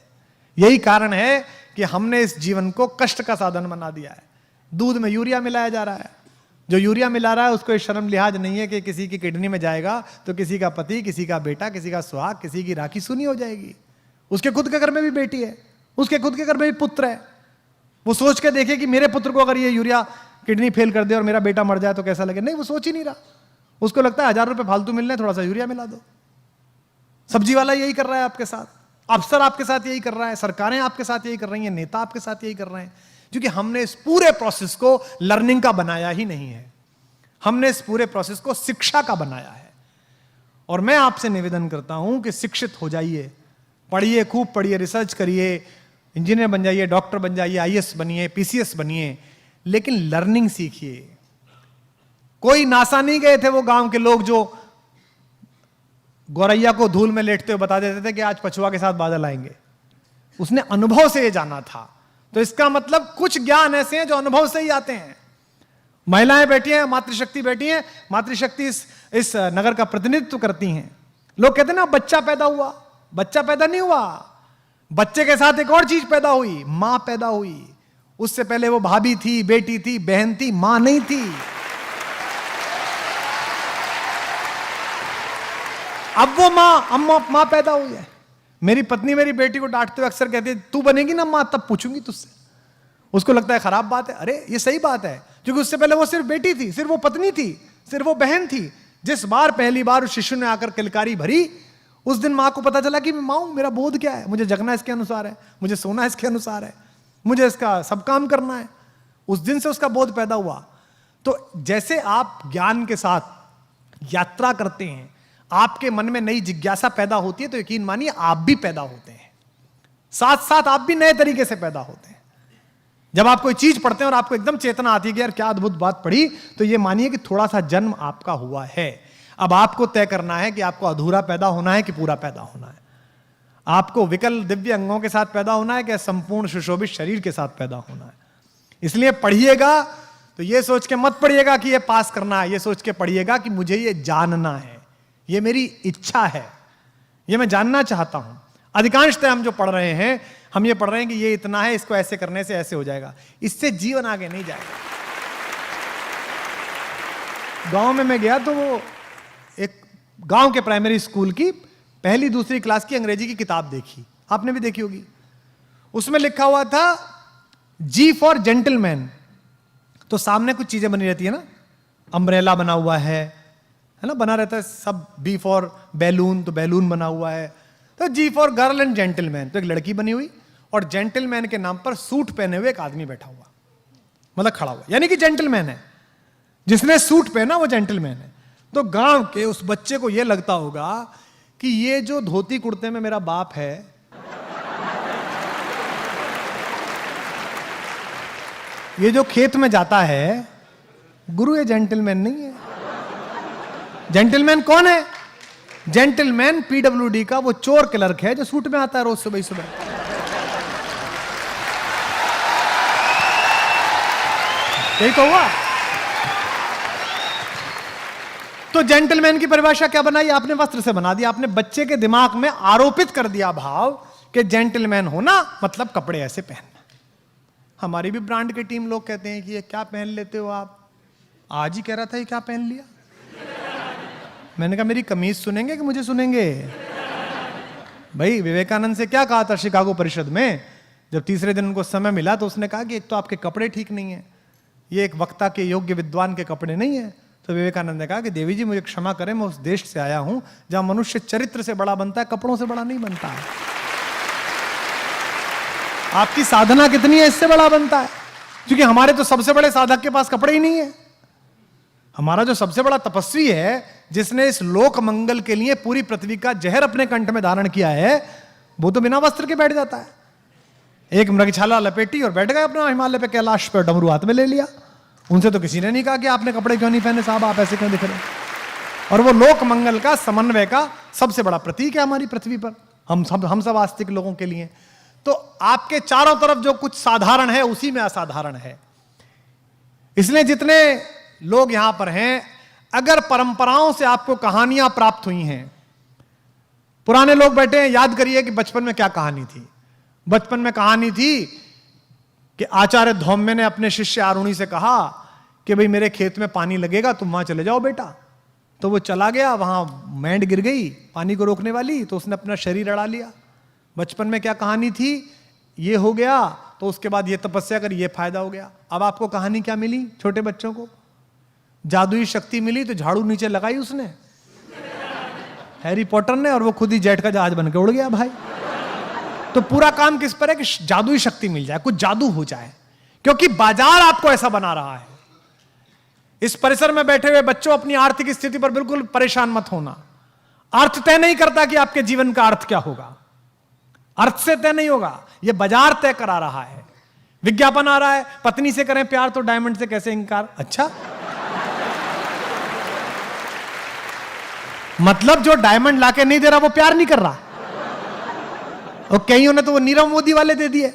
यही कारण है कि हमने इस जीवन को कष्ट का साधन बना दिया है। दूध में यूरिया मिलाया जा रहा है। जो यूरिया मिला रहा है उसको शर्म लिहाज नहीं है कि किसी की किडनी में जाएगा तो किसी का पति, किसी का बेटा, किसी का सुहाग, किसी की राखी सुनी हो जाएगी। उसके खुद के घर में भी बेटी है, उसके खुद के घर में भी पुत्र है। वो सोच के देखे कि मेरे पुत्र को अगर ये यूरिया किडनी फेल कर दे और मेरा बेटा मर जाए तो कैसा लगे। नहीं, वो सोच ही नहीं रहा। उसको लगता है 1000 रुपए फालतू मिलने, थोड़ा सा यूरिया मिला दो। सब्जी वाला यही कर रहा है आपके साथ, अफसर आपके साथ यही कर रहा है, सरकारें आपके साथ यही कर रही हैं, नेता आपके साथ यही कर रहे हैं, क्योंकि हमने इस पूरे प्रोसेस को लर्निंग का बनाया ही नहीं है। हमने इस पूरे प्रोसेस को शिक्षा का बनाया है। और मैं आपसे निवेदन करता हूं कि शिक्षित हो जाइए, पढ़िए, खूब पढ़िए, रिसर्च करिए, इंजीनियर बन जाइए, डॉक्टर बन जाइए, आईएएस बनिए, पीसीएस बनिए, लेकिन लर्निंग सीखिए। कोई नासा नहीं गए थे वो गांव के लोग जो गौरैया को धूल में लेटते हुए बता देते थे कि आज पछुआ के साथ बादल आएंगे। उसने अनुभव से ये जाना था। तो इसका मतलब कुछ ज्ञान ऐसे हैं जो अनुभव से ही आते हैं। महिलाएं बैठी हैं, मातृशक्ति बैठी हैं, मातृशक्ति इस नगर का प्रतिनिधित्व करती हैं। लोग कहते हैं ना बच्चा पैदा हुआ, बच्चा पैदा नहीं हुआ, बच्चे के साथ एक और चीज पैदा हुई, मां पैदा हुई। उससे पहले वो भाभी थी, बेटी थी, बहन थी, मां नहीं थी। अब वो मां पैदा हुई है। मेरी पत्नी मेरी बेटी को डांटते हुए अक्सर कहती है, तू बनेगी ना मां तब पूछूंगी तुझसे। उसको लगता है खराब बात है। अरे ये सही बात है, क्योंकि उससे पहले वो सिर्फ बेटी थी, सिर्फ वो पत्नी थी, सिर्फ वो बहन थी। जिस बार पहली बार उस शिशु ने आकर किलकारी भरी, उस दिन मां को पता चला कि मैं मां हूं, मेरा बोध क्या है, मुझे जगना इसके अनुसार है, मुझे सोना इसके अनुसार है, मुझे इसका सब काम करना है। उस दिन से उसका बोध पैदा हुआ। तो जैसे आप ज्ञान के साथ यात्रा करते हैं, आपके मन में नई जिज्ञासा पैदा होती है, तो यकीन मानिए आप भी पैदा होते हैं, साथ साथ आप भी नए तरीके से पैदा होते हैं। जब आप कोई चीज पढ़ते हैं और आपको एकदम चेतना आती है कि यार क्या अद्भुत बात पढ़ी, तो ये मानिए कि थोड़ा सा जन्म आपका हुआ है। अब आपको तय करना है कि आपको अधूरा पैदा होना है कि पूरा पैदा होना है। आपको विकल दिव्य अंगों के साथ पैदा होना है कि संपूर्ण सुशोभित शरीर के साथ पैदा होना है। इसलिए पढ़िएगा तो ये सोच के मत पढ़िएगा कि ये पास करना है, ये सोच के पढ़िएगा कि मुझे ये जानना है, ये मेरी इच्छा है, ये मैं जानना चाहता हूं। अधिकांशतः हम जो पढ़ रहे हैं, हम ये पढ़ रहे हैं कि ये इतना है, इसको ऐसे करने से ऐसे हो जाएगा। इससे जीवन आगे नहीं जाएगा। गांव में मैं गया तो वो एक गांव के प्राइमरी स्कूल की पहली दूसरी क्लास की अंग्रेजी की किताब देखी, आपने भी देखी होगी। उसमें लिखा हुआ था जी फॉर जेंटलमैन। तो सामने कुछ चीजें बनी रहती है ना, अम्ब्रेला बना हुआ है ना, बना रहता है सब। बी फॉर बैलून, तो बैलून बना हुआ है। तो जी फॉर गर्ल एंड जेंटलमैन, तो एक लड़की बनी हुई, और जेंटलमैन के नाम पर सूट पहने हुए एक आदमी बैठा हुआ, मतलब खड़ा हुआ, यानी कि जेंटलमैन है। जिसने सूट पहना वो जेंटलमैन है। तो गांव के उस बच्चे को यह लगता होगा कि ये जो धोती कुर्ते में मेरा बाप है, ये जो खेत में जाता है, गुरु ये जेंटलमैन नहीं है। जेंटलमैन कौन है? जेंटलमैन पीडब्ल्यूडी का वो चोर क्लर्क है जो सूट में आता है रोज सुबह सुबह। यही तो हुआ। तो जेंटलमैन की परिभाषा क्या बनाई आपने? वस्त्र से बना दिया। आपने बच्चे के दिमाग में आरोपित कर दिया भाव कि जेंटलमैन होना मतलब कपड़े ऐसे पहनना। हमारी भी ब्रांड के टीम लोग कहते हैं कि ये क्या पहन लेते हो आप। आज ही कह रहा था ये क्या पहन लिया। मैंने कहा मेरी कमीज सुनेंगे कि मुझे सुनेंगे? भाई विवेकानंद से क्या कहा था शिकागो परिषद में, जब तीसरे दिन उनको समय मिला तो उसने कहा कि एक तो आपके कपड़े ठीक नहीं है, ये एक वक्ता के योग्य विद्वान के कपड़े नहीं है। तो विवेकानंद ने कहा कि देवी जी मुझे क्षमा करें, मैं उस देश से आया हूं जहां मनुष्य चरित्र से बड़ा बनता है, कपड़ों से बड़ा नहीं बनता है। आपकी साधना कितनी है इससे बड़ा बनता है, क्योंकि हमारे तो सबसे बड़े साधक के पास कपड़े ही नहीं है। हमारा जो सबसे बड़ा तपस्वी है, जिसने इस लोक मंगल के लिए पूरी पृथ्वी का जहर अपने कंठ में धारण किया है, वो तो बिना वस्त्र के बैठ जाता है। एक मृगछाला लपेटी और बैठ गए अपना हिमालय पे, कैलाश पे, डमरू हाथ में ले लिया। उनसे तो किसी ने नहीं कहा कि आपने कपड़े क्यों नहीं पहने साहब, आप ऐसे क्यों दिख रहे। और वो लोक मंगल का समन्वय का सबसे बड़ा प्रतीक है हमारी पृथ्वी पर, हम सब आस्तिक लोगों के लिए। तो आपके चारों तरफ जो कुछ साधारण है उसी में असाधारण है। इसलिए जितने लोग यहां पर हैं, अगर परंपराओं से आपको कहानियां प्राप्त हुई हैं, पुराने लोग बैठे हैं, याद करिए कि बचपन में क्या कहानी थी। बचपन में कहानी थी कि आचार्य धौम्य ने अपने शिष्य आरुणि से कहा कि भाई मेरे खेत में पानी लगेगा, तुम वहां चले जाओ बेटा। तो वो चला गया, वहां मैंड गिर गई पानी को रोकने वाली, तो उसने अपना शरीर अड़ा लिया। बचपन में क्या कहानी थी, ये हो गया, तो उसके बाद ये तपस्या कर, ये फायदा हो गया। अब आपको कहानी क्या मिली? छोटे बच्चों को जादुई शक्ति मिली, तो झाड़ू नीचे लगाई उसने, हैरी पॉटर ने, और वो खुद ही जेट का जहाज बन के उड़ गया भाई। तो पूरा काम किस पर है कि जादुई शक्ति मिल जाए, कुछ जादू हो जाए, क्योंकि बाजार आपको ऐसा बना रहा है। इस परिसर में बैठे हुए बच्चों, अपनी आर्थिक स्थिति पर बिल्कुल परेशान मत होना। अर्थ तय नहीं करता कि आपके जीवन का अर्थ क्या होगा, अर्थ से तय नहीं होगा, यह बाजार तय करा रहा है। विज्ञापन आ रहा है, पत्नी से करें प्यार तो डायमंड से कैसे इंकार। अच्छा, मतलब जो डायमंड लाके नहीं दे रहा वो प्यार नहीं कर रहा। और कईयों ने तो वो नीरव मोदी वाले दे दिए,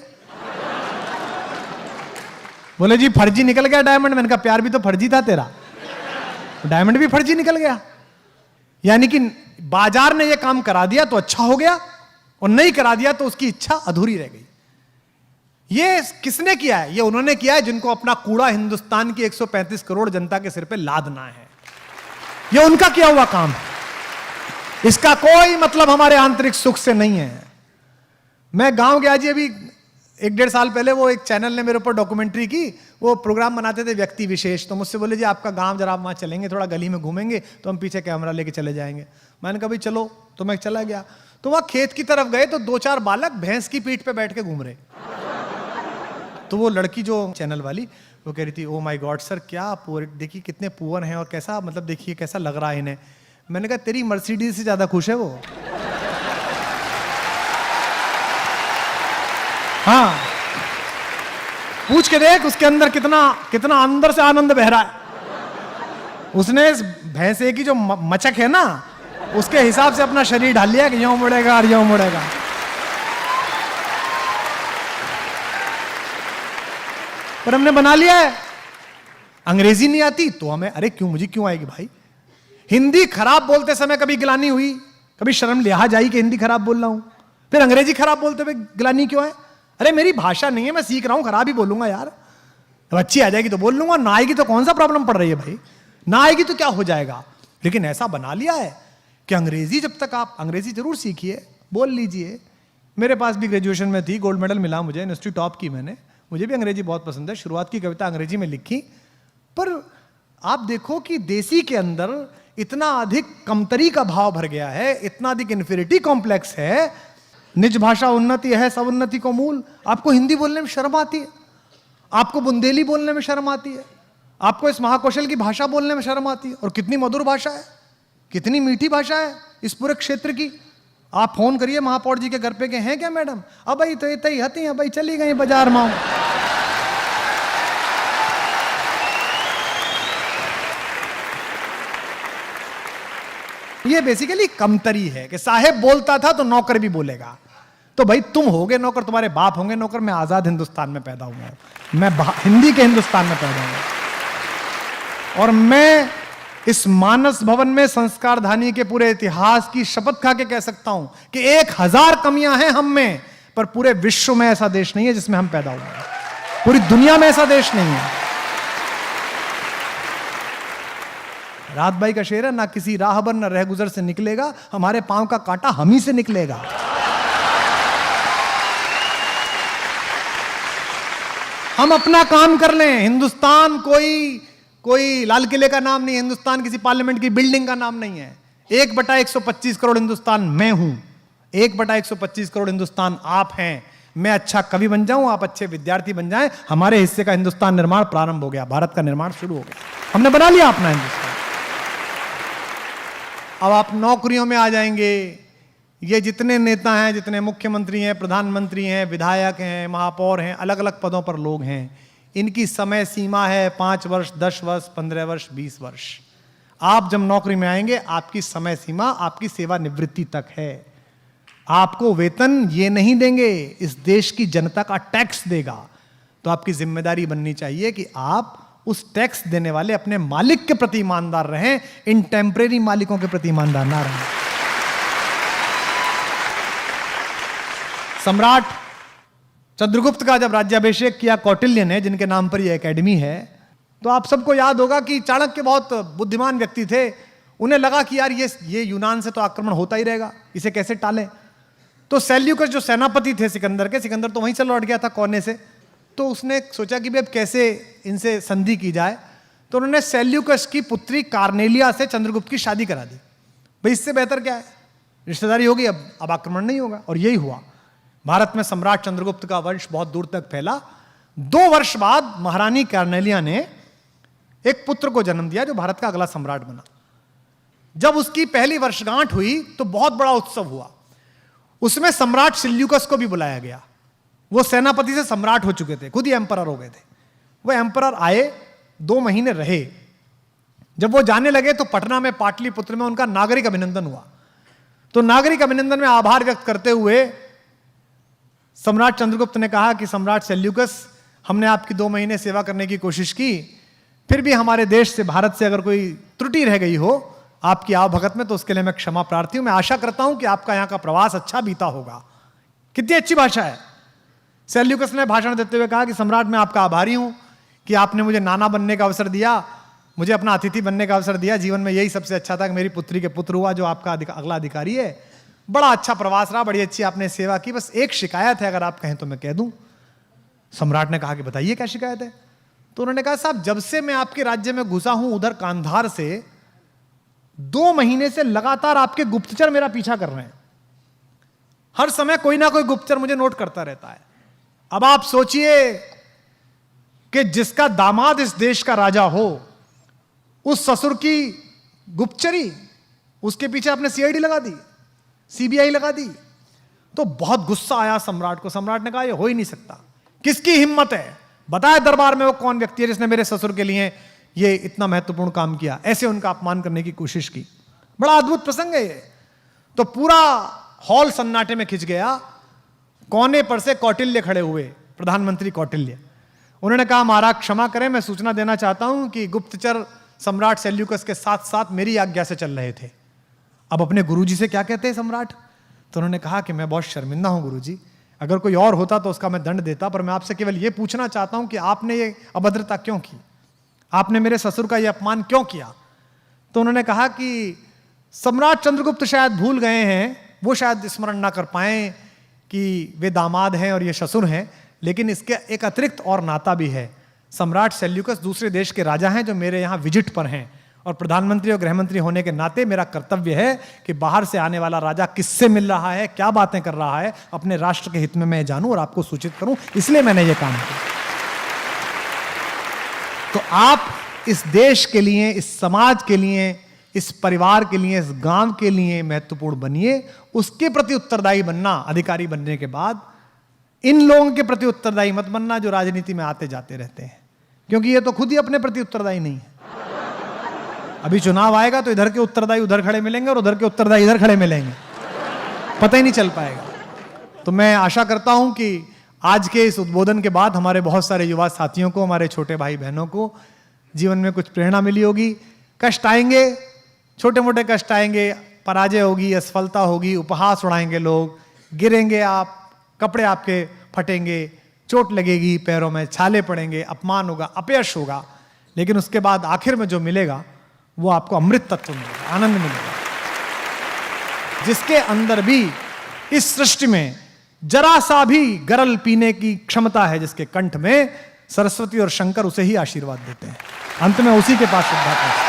बोले जी फर्जी निकल गया डायमंड। मैंने कहा प्यार भी तो फर्जी था तेरा, डायमंड भी फर्जी निकल गया। यानी कि बाजार ने ये काम करा दिया तो अच्छा हो गया, और नहीं करा दिया तो उसकी इच्छा अधूरी रह गई। ये किसने किया है? ये उन्होंने किया है जिनको अपना कूड़ा हिंदुस्तान की 135 करोड़ जनता के सिर पे लादना है। ये उनका किया हुआ काम है, इसका कोई मतलब हमारे आंतरिक सुख से नहीं है। मैं गांव गया जी अभी 1-1.5 साल पहले वो एक चैनल ने मेरे ऊपर डॉक्यूमेंट्री की, वो प्रोग्राम बनाते थे व्यक्ति विशेष, तो मुझसे बोले जी आपका गांव जरा आप वहाँ चलेंगे, थोड़ा गली में घूमेंगे तो हम पीछे कैमरा लेके चले जाएंगे। मैंने कहा भाई चलो, तो मैं चला गया। तो वहाँ खेत की तरफ गए तो 2-4 बालक भैंस की पीठ पे बैठ के घूम रहे। तो वो लड़की जो चैनल वाली वो कह रही थी ओ माय गॉड सर, क्या पुअर, देखिए कितने पुअर हैं और कैसा, मतलब देखिए कैसा लग रहा है इन्हें। मैंने कहा तेरी मर्सिडीज से ज्यादा खुश है वो। हाँ, पूछ के देख उसके अंदर कितना कितना अंदर से आनंद बह रहा है। उसने इस भैंसे की जो मचक है ना, उसके हिसाब से अपना शरीर ढाल लिया कि यूं मुड़ेगा और यूं मुड़ेगा। पर हमने बना लिया है। अंग्रेजी नहीं आती तो हमें, अरे क्यों, मुझे क्यों आएगी भाई। हिंदी खराब बोलते समय कभी गिलानी हुई, कभी शर्म लिहाज आई कि हिंदी खराब बोल रहा हूं, फिर अंग्रेजी खराब बोलते हुए गिलानी क्यों है। अरे मेरी भाषा नहीं है, मैं सीख रहा हूं, खराब ही बोलूंगा यार। अब अच्छी आ जाएगी तो बोल लूंगा, ना आएगी तो कौन सा प्रॉब्लम पड़ रही है भाई, ना आएगी तो क्या हो जाएगा। लेकिन ऐसा बना लिया है कि अंग्रेजी, जब तक आप अंग्रेजी जरूर सीखिए, बोल लीजिए। मेरे पास भी ग्रेजुएशन में थी, गोल्ड मेडल मिला मुझे, यूनिवर्सिटी टॉप की मैंने, मुझे भी अंग्रेजी बहुत पसंद है। शुरुआत की कविता अंग्रेजी में लिखी। पर आप देखो कि देसी के अंदर इतना अधिक कमतरी का भाव भर गया है, इतना अधिक इन्फीरिटी कॉम्प्लेक्स है। निज भाषा उन्नति है सब उन्नति को मूल। आपको हिंदी बोलने में शर्म आती है, आपको बुंदेली बोलने में शर्म आती है, आपको इस महाकौशल की भाषा बोलने में शर्म आती है। और कितनी मधुर भाषा है, कितनी मीठी भाषा है इस पूरे क्षेत्र की। आप फोन करिए महापौर जी के घर पे, के हैं क्या मैडम, अब भाई तो इतनी हती है भाई, चली गई बाजार में। ये बेसिकली कमतरी है कि साहेब बोलता था तो नौकर भी बोलेगा। तो भाई तुम होगे नौकर, तुम्हारे बाप होंगे नौकर। मैं आजाद हिंदुस्तान में पैदा हुआ हूं, मैं हिंदी के हिंदुस्तान में पैदा हुआ, और मैं इस मानस भवन में संस्कारधानी के पूरे इतिहास की शपथ खा के कह सकता हूं कि 1000 कमियां हैं हम में, पर पूरे विश्व में ऐसा देश नहीं है जिसमें हम पैदा हुए हैं, पूरी दुनिया में ऐसा देश नहीं है। रात बाई का शेर है, ना किसी राहबर ना रहगुजर से निकलेगा, हमारे पांव का कांटा हम ही से निकलेगा। हम अपना काम कर लें। हिंदुस्तान कोई लाल किले का नाम नहीं है, हिंदुस्तान किसी पार्लियामेंट की बिल्डिंग का नाम नहीं है। 1/125 करोड़ हिंदुस्तान मैं हूं, 1/125 करोड़ हिंदुस्तान आप हैं। मैं अच्छा कवि बन जाऊं, आप अच्छे विद्यार्थी बन जाएं, हमारे हिस्से का हिंदुस्तान निर्माण प्रारंभ हो गया, भारत का निर्माण शुरू हो गया, हमने बना लिया अपना हिंदुस्तान। अब आप नौकरियों में आ जाएंगे। ये जितने नेता हैं, जितने मुख्यमंत्री हैं, प्रधानमंत्री हैं, विधायक हैं, महापौर हैं, अलग अलग पदों पर लोग हैं, इनकी समय सीमा है 5 वर्ष, 10 वर्ष, 15 वर्ष, 20 वर्ष। आप जब नौकरी में आएंगे, आपकी समय सीमा आपकी सेवानिवृत्ति तक है। आपको वेतन ये नहीं देंगे, इस देश की जनता का टैक्स देगा। तो आपकी जिम्मेदारी बननी चाहिए कि आप उस टैक्स देने वाले अपने मालिक के प्रति ईमानदार रहें, इन टेम्परेरी मालिकों के प्रति ईमानदार ना रहें। सम्राट चंद्रगुप्त का जब राज्याभिषेक किया कौटिल्य ने, जिनके नाम पर यह एकेडमी है, तो आप सबको याद होगा कि चाणक्य बहुत बुद्धिमान व्यक्ति थे। उन्हें लगा कि यार ये यूनान से तो आक्रमण होता ही रहेगा, इसे कैसे टालें। तो सेल्यूकस जो सेनापति थे सिकंदर के, सिकंदर तो वहीं से लौट गया था कोने से, तो उसने सोचा कि भाई अब कैसे इनसे संधि की जाए। तो उन्होंने सेल्यूकस की पुत्री कार्नेलिया से चंद्रगुप्त की शादी करा दी। भाई इससे बेहतर क्या है, रिश्तेदारी होगी, अब आक्रमण नहीं होगा। और यही हुआ। भारत में सम्राट चंद्रगुप्त का वंश बहुत दूर तक फैला। 2 वर्ष बाद महारानी कार्नेलिया ने एक पुत्र को जन्म दिया जो भारत का अगला सम्राट बना। जब उसकी पहली वर्षगांठ हुई तो बहुत बड़ा उत्सव हुआ। उसमें सम्राट सेल्यूकस को भी बुलाया गया। वो सेनापति से सम्राट हो चुके थे, खुद ही एम्परर हो गए थे। वो एम्परर आए, 2 महीने रहे। जब वो जाने लगे तो पटना में पाटलिपुत्र में उनका नागरिक अभिनंदन हुआ। तो नागरिक अभिनंदन में आभार व्यक्त करते हुए सम्राट चंद्रगुप्त ने कहा कि सम्राट सेल्यूकस, हमने आपकी 2 महीने सेवा करने की कोशिश की, फिर भी हमारे देश से, भारत से अगर कोई त्रुटि रह गई हो आपकी आवभगत में, तो उसके लिए मैं क्षमा प्रार्थी हूं। मैं आशा करता हूं कि आपका यहां का प्रवास अच्छा बीता होगा। कितनी अच्छी भाषा है। सेल्यूकस ने भाषण देते हुए कहा कि सम्राट, मैं आपका आभारी हूं कि आपने मुझे नाना बनने का अवसर दिया, मुझे अपना अतिथि बनने का अवसर दिया। जीवन में यही सबसे अच्छा था कि मेरी पुत्री के पुत्र हुआ जो आपका अगला अधिकारी है। बड़ा अच्छा प्रवास रहा, बड़ी अच्छी आपने सेवा की। बस एक शिकायत है, अगर आप कहें तो मैं कह दूं। सम्राट ने कहा कि बताइए क्या शिकायत है। तो उन्होंने कहा साहब, जब से मैं आपके राज्य में घुसा हूं उधर कांधार से 2 महीने से लगातार आपके गुप्तचर मेरा पीछा कर रहे हैं। हर समय कोई ना कोई गुप्तचर मुझे नोट करता रहता है। अब आप सोचिए कि जिसका दामाद इस देश का राजा हो, उस ससुर की गुप्तचरी, उसके पीछे आपने सीआईडी लगा दी, सीबीआई लगा दी। तो बहुत गुस्सा आया सम्राट को। सम्राट ने कहा यह हो ही नहीं सकता, किसकी हिम्मत है, बताए दरबार में वो कौन व्यक्ति है जिसने मेरे ससुर के लिए ये इतना महत्वपूर्ण काम किया। ऐसे उनका अपमान करने की कोशिश की। बड़ा अद्भुत प्रसंग है ये। तो पूरा हॉल सन्नाटे में खिंच गया। कोने पर से कौटिल्य खड़े हुए, प्रधानमंत्री कौटिल्य। उन्होंने कहा महाराज क्षमा करें, मैं सूचना देना चाहता हूं कि गुप्तचर सम्राट सेल्यूकस के साथ साथ मेरी आज्ञा से चल रहे थे। अब अपने गुरुजी से क्या कहते हैं सम्राट? तो उन्होंने कहा कि मैं बहुत शर्मिंदा हूं गुरुजी, अगर कोई और होता तो उसका मैं दंड देता, पर मैं आपसे केवल यह पूछना चाहता हूं कि आपने ये अभद्रता क्यों की, आपने मेरे ससुर का यह अपमान क्यों किया? तो उन्होंने कहा कि सम्राट चंद्रगुप्त शायद भूल गए हैं, वो शायद स्मरण ना कर पाए कि वे दामाद हैं और ये ससुर हैं, लेकिन इसके एक अतिरिक्त और नाता भी है। सम्राट सेल्यूकस दूसरे देश के राजा हैं जो मेरे यहाँ विजिट पर हैं, और प्रधानमंत्री और गृहमंत्री होने के नाते मेरा कर्तव्य है कि बाहर से आने वाला राजा किससे मिल रहा है, क्या बातें कर रहा है, अपने राष्ट्र के हित में मैं जानूं और आपको सूचित करूं, इसलिए मैंने ये काम किया। तो आप इस देश के लिए, इस समाज के लिए, इस परिवार के लिए, इस गांव के लिए महत्वपूर्ण बनिए। उसके प्रति उत्तरदायी बनना, अधिकारी बनने के बाद इन लोगों के प्रति उत्तरदायी मत बनना जो राजनीति में आते जाते रहते हैं, क्योंकि ये तो खुद ही अपने प्रति उत्तरदायी नहीं है। अभी चुनाव आएगा तो इधर के उत्तरदायी उधर खड़े मिलेंगे और उधर के उत्तरदायी इधर खड़े मिलेंगे, पता ही नहीं चल पाएगा। तो मैं आशा करता हूं कि आज के इस उद्बोधन के बाद हमारे बहुत सारे युवा साथियों को, हमारे छोटे भाई बहनों को जीवन में कुछ प्रेरणा मिली होगी। कष्ट आएंगे, छोटे मोटे कष्ट आएंगे, पराजय होगी, असफलता होगी, उपहास उड़ाएंगे लोग, गिरेंगे आप, कपड़े आपके फटेंगे, चोट लगेगी, पैरों में छाले पड़ेंगे, अपमान होगा, अपयश होगा, लेकिन उसके बाद आखिर में जो मिलेगा वो आपको अमृत तत्व मिलेगा, आनंद मिलेगा, जिसके अंदर भी इस सृष्टि में जरा सा भी गरल पीने की क्षमता है, जिसके कंठ में सरस्वती और शंकर उसे ही आशीर्वाद देते हैं। अंत में उसी के पास श्रद्धा करते हैं।